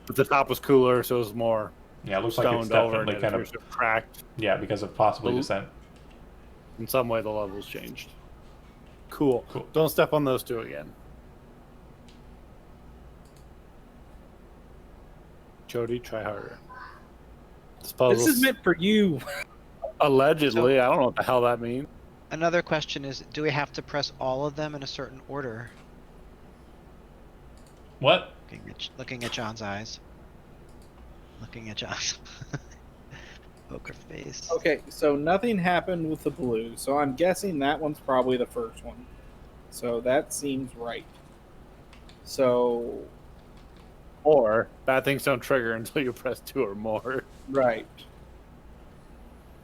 but the top was cooler, so it was more Yeah, it looks like it's stoned over and definitely it kind appears of... to have cracked. Yeah, because of possibly Well- descent. In some way, the level's changed. Cool. Cool. Don't step on those two again. Jody, try harder. This is meant for you. Allegedly. I don't know what the hell that means. Another question is, do we have to press all of them in a certain order? What? Looking at John's eyes. Looking at John's. Poker face. Okay, so nothing happened with the blue, so I'm guessing that one's probably the first one. So that seems right. So, Or bad things don't trigger until you press 2 or more. right.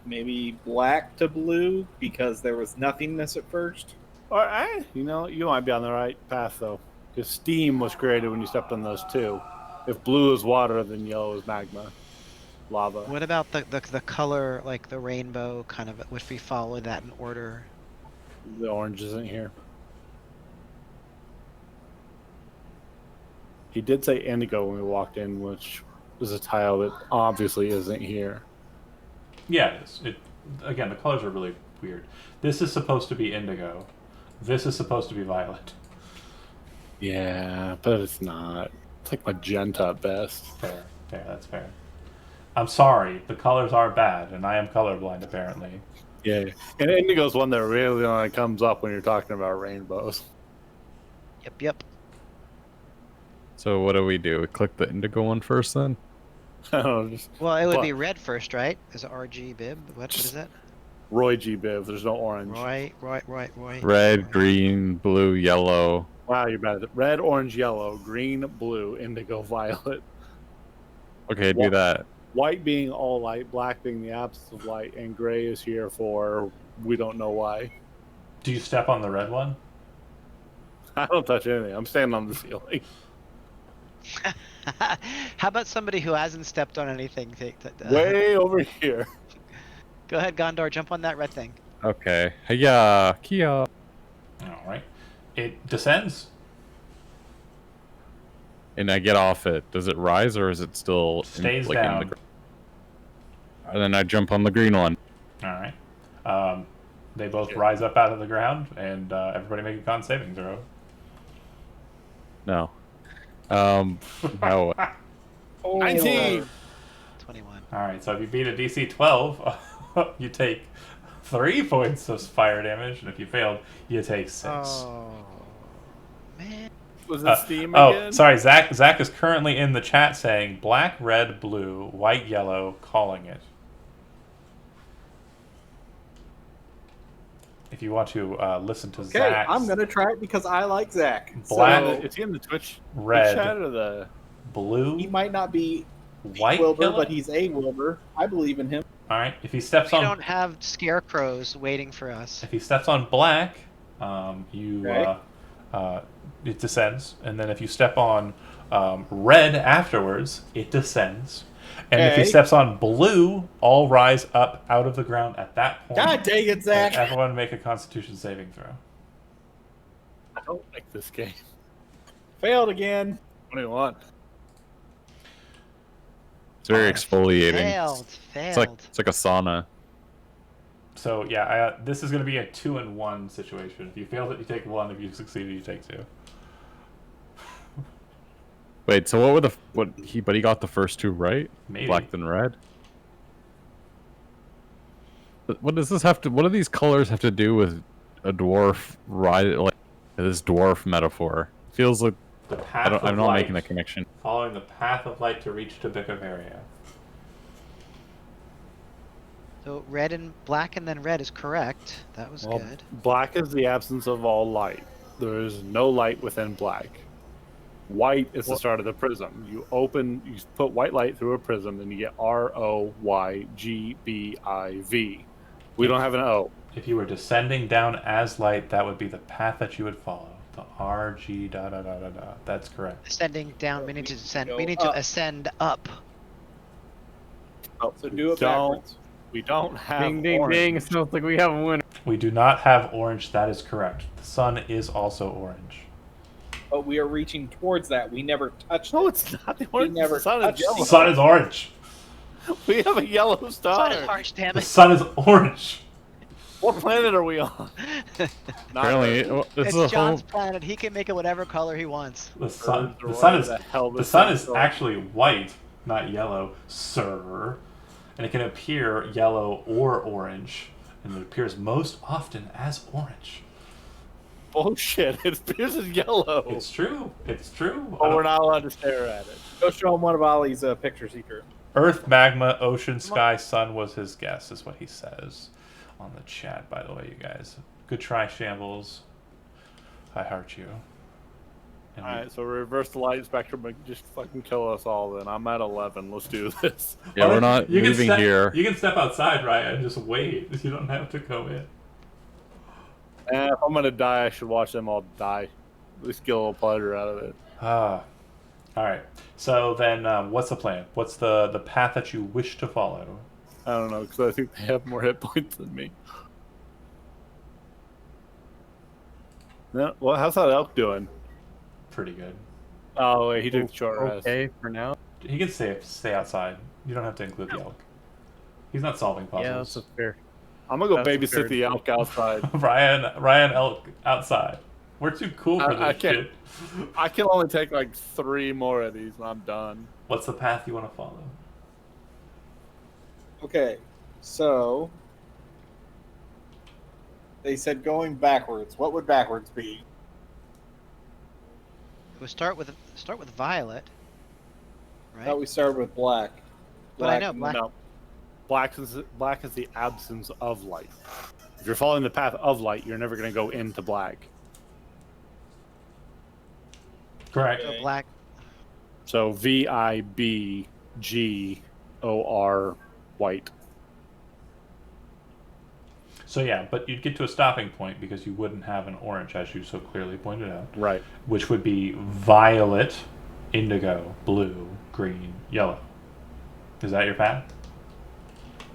Maybe black to blue because there was nothingness at first. Or you might be on the right path though, because steam was created when you stepped on those two. If blue is water, then yellow is magma, lava. What about the color, like the rainbow kind of, if we follow that in order? The orange isn't here. He did say indigo when we walked in, which is a tile that obviously isn't here. Yeah, it is. Again, the colors are really weird. This is supposed to be indigo. This is supposed to be violet. Yeah, but it's not. It's like magenta at best. Fair, that's fair. I'm sorry, the colors are bad, and I am colorblind apparently. Yeah, and indigo's one that really only comes up when you're talking about rainbows. Yep. So what do? We click the indigo one first then? I don't know, just Well, it would What? be red first, right? Is it RG bib? What is it? Roy G. Biv. There's no orange. Roy. Red, green, blue, yellow. Wow, you're bad at it. Red, orange, yellow, green, blue, indigo, violet. Okay, do What? that. White being all light, black being the absence of light, and gray is here for we don't know why. Do you step on the red one? I don't touch anything. I'm standing on the ceiling. How about somebody who hasn't stepped on anything? Way over here. Go ahead, Gondor. Jump on that red thing. Okay. Hiya, Kia. All right. It descends. And I get off it. Does it rise or is it still Stays in down. And then I jump on the green one. All right. They both rise up out of the ground, and everybody make a con saving throw. No. No. 19! 21. All right. So if you beat a DC 12, you take 3 points of fire damage, and if you failed, you take 6. Oh, man. Was it steam Oh, again? sorry. Zach is currently in the chat saying black, red, blue, white, yellow, calling it. If you want to listen to Okay, Zach's I'm gonna try it because I like Zach. Black, So Is he in the Twitch red, chat or the... blue, he might not be white, Wilbur, yellow? but he's a Wilbur. I believe in him. All right. If he steps We on don't have scarecrows waiting for us. If he steps on black, Okay. it descends, and then if you step on red afterwards, it descends. And if he Okay. steps on blue, all rise up out of the ground at that point. God dang it, Zach! Everyone make a Constitution saving throw. I don't like this game. Failed again. 21. It's very exfoliating. Failed. It's like a sauna. So yeah, this is going to be a 2-1 situation. If you failed it, you take 1. If you succeeded, you take 2. Wait, so but he got the first 2 right? Maybe. Black then red? What does this have to? What do these colors have to do with a dwarf like this dwarf metaphor? Feels like The path of I'm not light, making the connection. following the path of light to reach to Bicavaria. So red and black and then red is correct. That was Well, good. black is the absence of all light. There is no light within black. White is the start of the prism. You put white light through a prism, and you get ROYGBIV. We don't have an O. If you were descending down as light, that would be the path that you would follow. The RG da da da da da. That's correct. Ascending down, we need to descend. We go need to up. ascend up. Oh, So do it don't. backwards. We don't have Ding, ding, orange. ding. It sounds like we have a winner. We do not have orange. That is correct. The sun is also orange. But we are reaching towards that. We never touched No, it. it's not the orange. never The sun touched is The yellow. sun is orange. We have a yellow star. Sun is harsh, damn The it. sun is orange. What planet are we on? Not Apparently, Earth. this It's is a John's whole. planet. He can make it whatever color he wants. The sun. Or The sun whatever is. the hell The this sun thing's is called. actually white, not yellow, sir. And it can appear yellow or orange, and it appears most often as orange. Bullshit. It appears as yellow. It's true. It's true. But we're not allowed to stare at it. Go show him one of Ollie's pictures he drew. Earth, magma, ocean, sky, sun was his guess, is what he says on the chat, by the way, you guys. Good try, Shambles. I heart you. And Alright, so reverse the light spectrum and just fucking kill us all then. I'm at 11. Let's do this. Yeah, we're not you can leaving step, here. You can step outside, Ryan, and just wait. You don't have to go in. And if I'm gonna die, I should watch them all die. At least get a little pleasure out of it. All right. So then, what's the plan? What's the path that you wish to follow? I don't know, because I think they have more hit points than me. No, well, how's that elk doing? Pretty good. Oh, wait, he took the short rest. Okay, for now. He can stay outside. You don't have to include the elk. He's not solving puzzles. Yeah, that's a fair. I'm gonna go That's a babysit fair- the elk outside. Ryan elk outside. We're too cool for this I can't. shit. I can only take like 3 more of these and I'm done. What's the path you want to follow? Okay, so they said going backwards. What would backwards be? We'll start with violet, I right? thought we started with black. But I know black. No. Black is the absence of light. If you're following the path of light, you're never going to go into black. Correct. So black. So VIBGOR white. So yeah, but you'd get to a stopping point because you wouldn't have an orange, as you so clearly pointed out, Right. which would be violet, indigo, blue, green, yellow. Is that your path?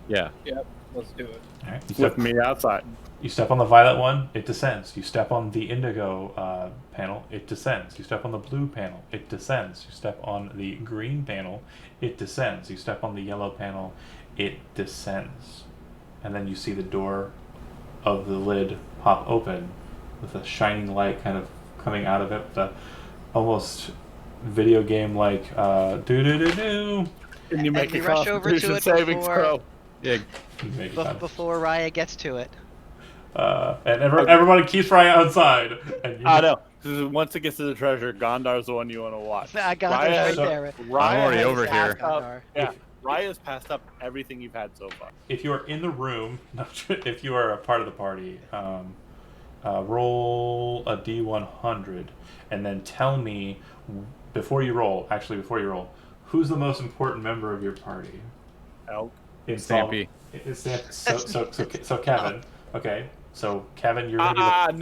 Yeah. Yep, let's do it. All right. With me outside. You step on the violet one, it descends. You step on the indigo panel, it descends. You step on the blue panel, it descends. You step on the green panel, it descends. You step on the yellow panel, it descends. And then you see the door of the lid pop open with a shining light kind of coming out of it with a almost video game like do-do-do-do. Can you make we a rush over to Constitution it saving before- throw? Yeah. Before Raya gets to it. And everybody keeps right outside. And you I know. Once it gets to the treasure, Gondar's the one you want to watch. I got it right so- there. I'm already has over passed here. up- Gondar. Yeah, Raya's passed up everything you've had so far. If you are in the room, if you are a part of the party, roll a d100 and then tell me before you roll, who's the most important member of your party? Elk. In Stampy. So Kevin. Okay. So Kevin, you're gonna be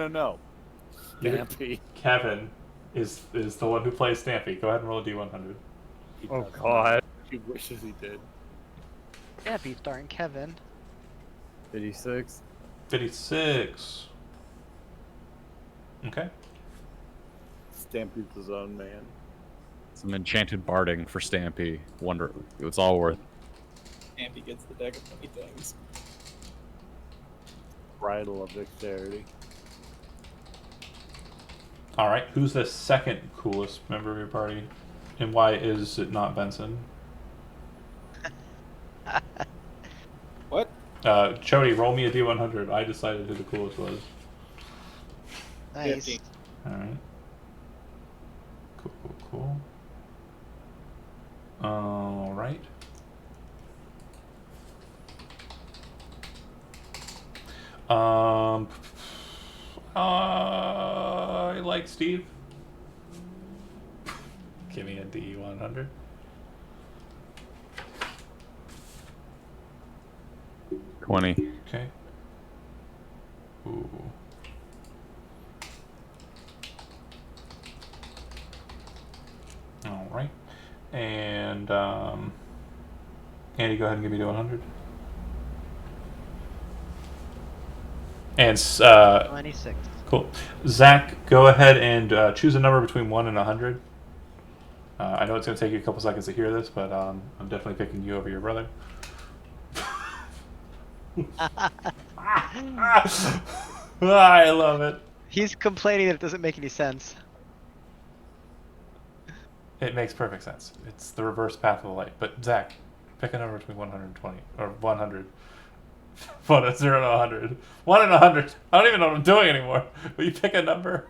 No. Stampy. Kevin is the one who plays Stampy. Go ahead and roll a d100. He Oh doesn't. god. He wishes he did. Yeah, be starring Kevin. 56. 56. Okay. Stampy's his own man. Some enchanted barding for Stampy. Wonder, it's all worth. And he gets the deck of many things. Bridle of dexterity. All right. Who's the second coolest member of your party, and why is it not Benson? What? Chody, roll me a d100. I decided who the coolest was. Nice. 50. All right. Cool. All right. I like Steve. Give me a D100. $20. Okay. Ooh. All right. And Andy, go ahead and give me D100. And 26. cool. Zach, go ahead and choose a number between 1 and 100. I know it's going to take you a couple seconds to hear this, but I'm definitely picking you over your brother. I love it. He's complaining that it doesn't make any sense. It makes perfect sense. It's the reverse path of the light. But Zach, pick a number between 120 or 100. 1 0 to 100. 1 and 100. I don't even know what I'm doing anymore. Will you pick a number?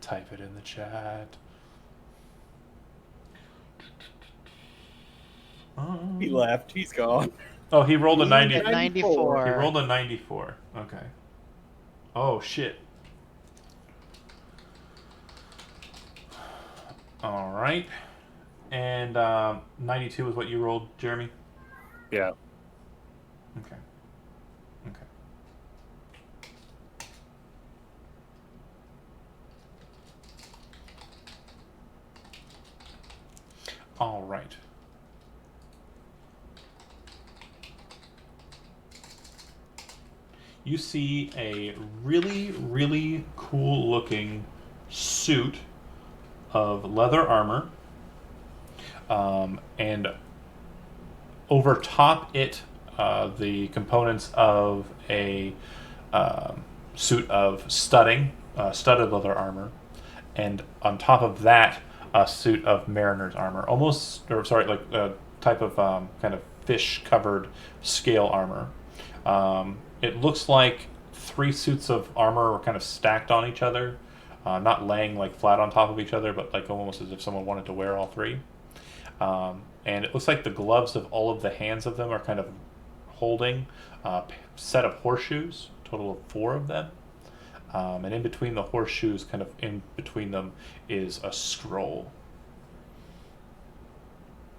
Type it in the chat. He left. He's gone. Oh, he rolled a At 90. 94. He rolled a 94. Okay. Oh, shit. All right. And 92 is what you rolled, Jeremy? Yeah. Okay. Okay. All right. You see a really, really cool looking suit of leather armor. And over top it, the components of a suit of studded leather armor. And on top of that, a suit of mariner's armor. Like a type of kind of fish-covered scale armor. It looks like 3 suits of armor were kind of stacked on each other, not laying like flat on top of each other, but like almost as if someone wanted to wear all 3. And it looks like the gloves of all of the hands of them are kind of holding a set of horseshoes, a total of 4 of them. And in between the horseshoes, kind of in between them, is a scroll.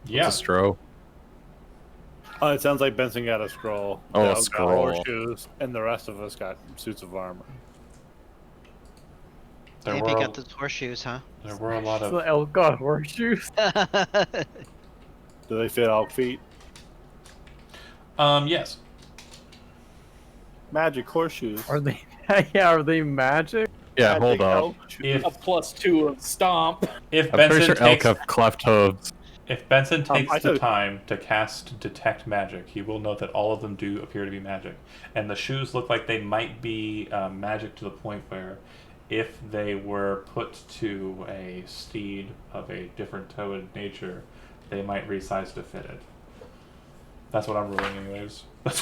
Yeah. It's a stro. Oh, it sounds like Benson got a scroll. Oh, a Dale got scroll. horseshoes, and the rest of us got suits of armor. Maybe got those horseshoes, huh? There were a lot of... So elk got horseshoes. Do they fit all feet? Yes. Magic horseshoes. Are they? Yeah, are they magic? Yeah, hold Magic up. elk If shoes. A +2 of stomp. if I'm pretty Benson sure elk takes have cleft hooves. if Benson takes I the thought- time to cast detect magic, he will note that all of them do appear to be magic, and the shoes look like they might be magic to the point where, if they were put to a steed of a different toed nature, they might resize to fit it. That's what I'm ruling, anyways. I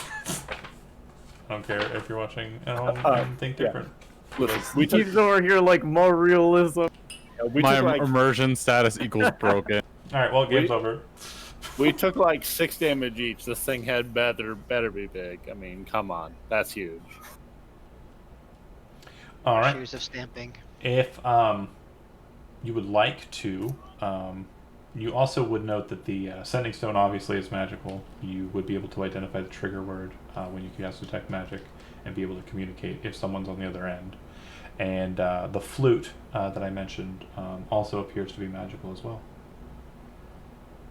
don't care if you're watching at home and think yeah. different. Listen, we took, He's over here like more realism. we My took like immersion status equals broken. All right, well, game's over. we took like 6 damage each. This thing had better be big. I mean, come on, that's huge. All right. Shoes of stamping. If you would like to, you also would note that the sending stone obviously is magical. You would be able to identify the trigger word when you cast detect magic and be able to communicate if someone's on the other end. And the flute that I mentioned also appears to be magical as well.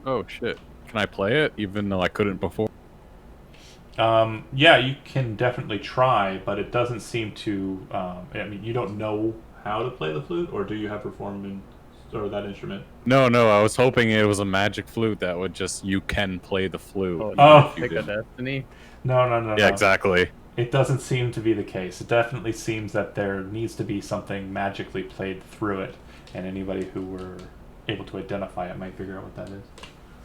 Oh shit. Can I play it even though I couldn't before? Yeah, you can definitely try, but it doesn't seem to. I mean, you don't know how to play the flute, or do you have performance or that instrument? No, I was hoping it was a magic flute that would just you can play the flute. Oh, even Oh. if you Pick a didn't. destiny. No. Yeah, exactly. It doesn't seem to be the case. It definitely seems that there needs to be something magically played through it, and anybody who were able to identify it might figure out what that is.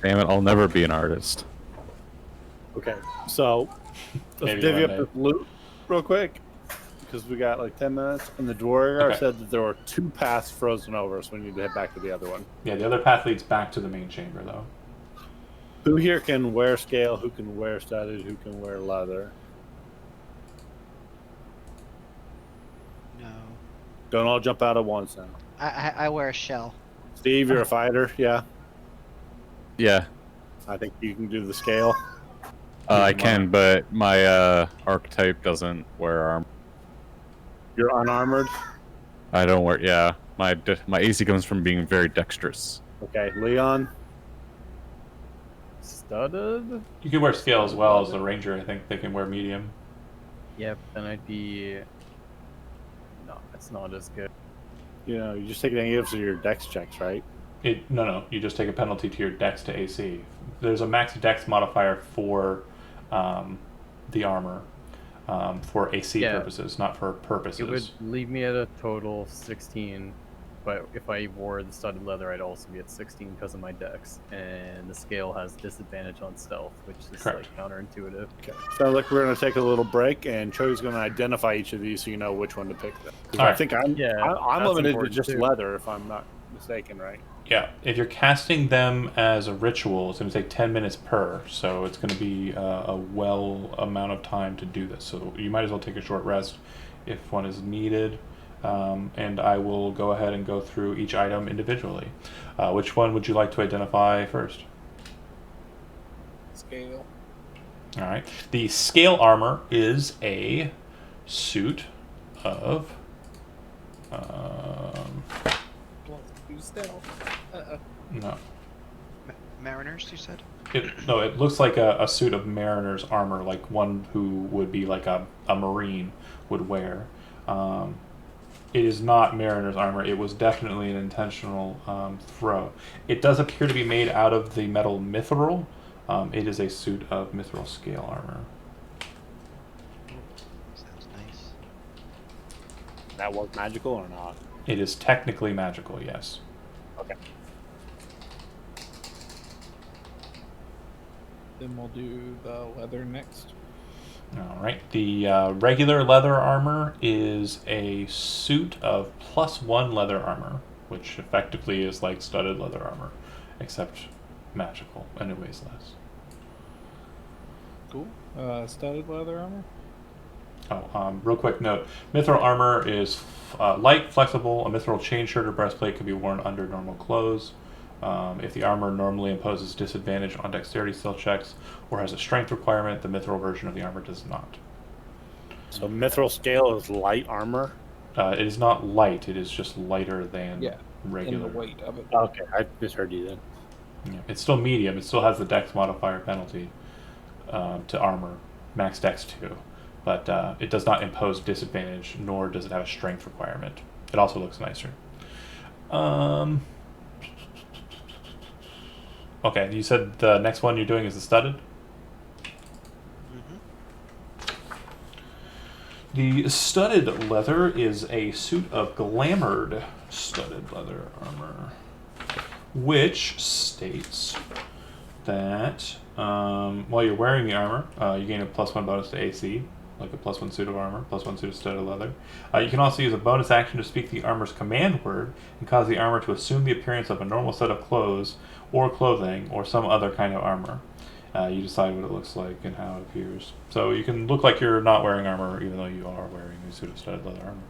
Damn it, I'll never be an artist. Okay, so let's Maybe divvy one up day. the loot real quick because we got like 10 minutes. And the Dwargar Okay. said that there were 2 paths frozen over, so we need to head back to the other one. Yeah, the other path leads back to the main chamber, though. Who here can wear scale? Who can wear studded? Who can wear leather? No. Don't all jump out at once now. I wear a shell. Steve, you're a fighter, yeah. Yeah, I think you can do the scale. I can, but my archetype doesn't wear armor. You're unarmored. I don't wear. Yeah, my AC comes from being very dexterous. Okay, Leon. Studded? You can wear scale as well as a ranger. I think they can wear medium. Yep, then I'd be... No, it's not as good. You know, you just take negatives of your dex checks, right? No. You just take a penalty to your dex to AC. There's a max dex modifier for the armor for AC Yeah. purposes, not for purposes. It would leave me at a total 16, but if I wore the studded leather, I'd also be at 16 because of my dex. And the scale has disadvantage on stealth, which is Correct. like counterintuitive. Okay. Sounds like we're going to take a little break, and Choi's going to identify each of these so you know which one to pick. Them. 'Cause All I right. think I'm Yeah, I'm that's limited to important just too. leather if I'm not mistaken, right? Yeah, if you're casting them as a ritual, it's going to take 10 minutes per, so it's going to be a well amount of time to do this. So you might as well take a short rest if one is needed, and I will go ahead and go through each item individually. Which one would you like to identify first? Scale. All right. The scale armor is a suit of... Well, do stealth. no. Mariners, you said? No, it looks like a suit of mariner's armor, like one who would be like a marine would wear. It is not mariner's armor. It was definitely an intentional throw. It does appear to be made out of the metal mithril. It is a suit of mithril scale armor. Sounds nice. That was magical or not? It is technically magical, yes. Okay. Then we'll do the leather next. All right. The regular leather armor is a suit of +1 leather armor, which effectively is like studded leather armor, except magical, and it weighs less. Cool. Studded leather armor. Oh, real quick note: mithril armor is light, flexible. A mithril chain shirt or breastplate can be worn under normal clothes. If the armor normally imposes disadvantage on dexterity skill checks or has a strength requirement, the mithril version of the armor does not. So mithril scale is light armor? It is not light; it is just lighter than Yeah, regular. In the weight of it. Okay, I misheard you then. Yeah. It's still medium. It still has the dex modifier penalty to armor, max dex 2, but it does not impose disadvantage, nor does it have a strength requirement. It also looks nicer. Okay, you said the next one you're doing is the studded? The studded leather is a suit of glamoured studded leather armor, which states that while you're wearing the armor, you gain a +1 bonus to AC, like a +1 suit of armor, +1 suit of studded leather. You can also use a bonus action to speak the armor's command word and cause the armor to assume the appearance of a normal set of clothes or clothing or some other kind of armor. You decide what it looks like and how it appears. So you can look like you're not wearing armor even though you are wearing a suit of studded leather armor.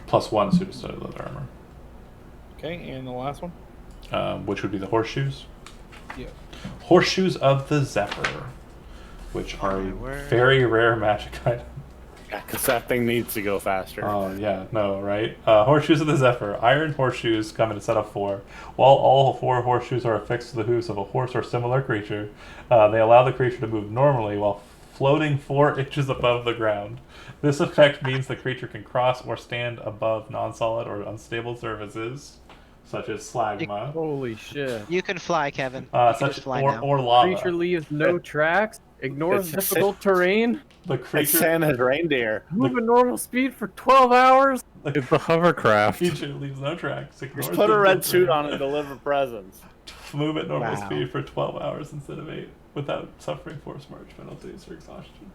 +1 suit of studded leather armor. Okay, and the last one. Which would be the horseshoes. Yeah. Horseshoes of the Zephyr, which are a very rare magic item. Yeah, because that thing needs to go faster. Oh, yeah, no, right? Horseshoes of the Zephyr. Iron horseshoes come in a set of 4. While all 4 horseshoes are affixed to the hooves of a horse or similar creature, they allow the creature to move normally while floating 4 inches above the ground. This effect means the creature can cross or stand above non-solid or unstable surfaces, such as slagma, Holy shit. You can fly, Kevin. You can such just fly now. or lava. Creature leaves no tracks, ignores It's- difficult terrain, The Like creature, Santa's reindeer. move at normal speed for 12 hours. It's the hovercraft. creature leaves no tracks. Just put a red suit on and deliver presents. Move at normal Wow. speed for 12 hours instead of 8 without suffering force march penalties or exhaustion.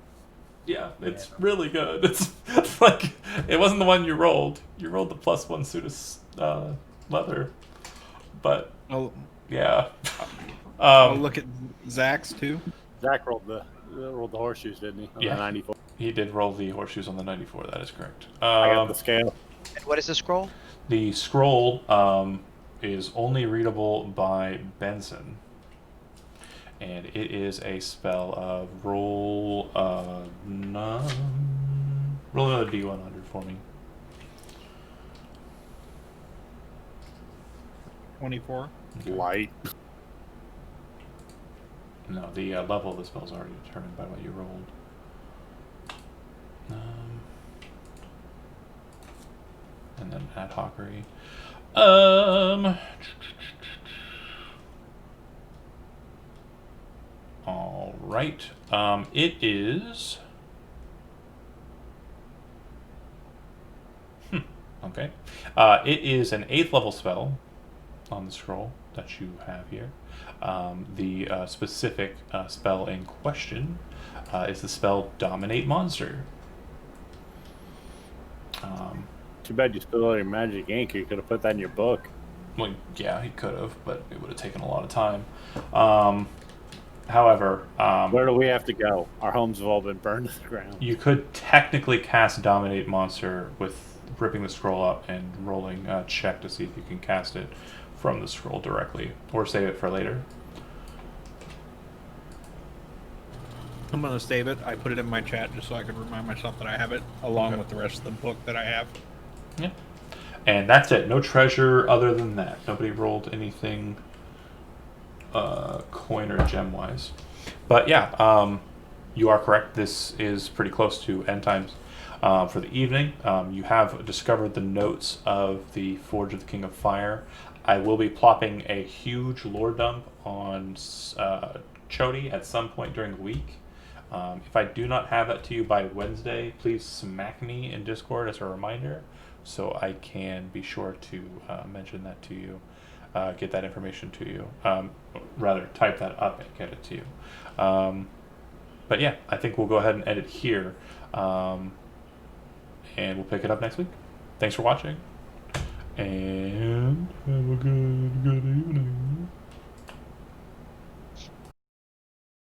Yeah, it's really good. It's like, it wasn't the one you rolled. You rolled the +1 suit of leather. But, I'll yeah. look at Zach's too. Zach rolled the horseshoes, didn't he? On Yeah. the 94. He did roll the horseshoes on the 94, that is correct. I got the scale. And what is the scroll? The scroll is only readable by Benson. And it is a spell of roll another D100 for me. 24. Light. No, the level of the spell is already determined by what you rolled. And then ad hocery. All right. It is. Okay. It is an 8th level spell on the scroll that you have here. The specific spell in question is the spell Dominate Monster. Too bad you spilled all your magic ink. You could have put that in your book. Well, yeah, he could have, but it would have taken a lot of time. However, Where do we have to go? Our homes have all been burned to the ground. you could technically cast Dominate Monster with ripping the scroll up and rolling a check to see if you can cast it from the scroll directly, or save it for later. I'm gonna save it. I put it in my chat just so I could remind myself that I have it, along with the rest of the book that I have. Yeah. And that's it. No treasure other than that. Nobody rolled anything coin or gem wise. But yeah, you are correct. This is pretty close to end times for the evening. You have discovered the notes of the Forge of the King of Fire. I will be plopping a huge lore dump on Chody at some point during the week. If I do not have that to you by Wednesday, please smack me in Discord as a reminder so I can be sure to mention that to you, get that information to you. Rather, type that up and get it to you. But yeah, I think we'll go ahead and edit here, and we'll pick it up next week. Thanks for watching, and have a good evening.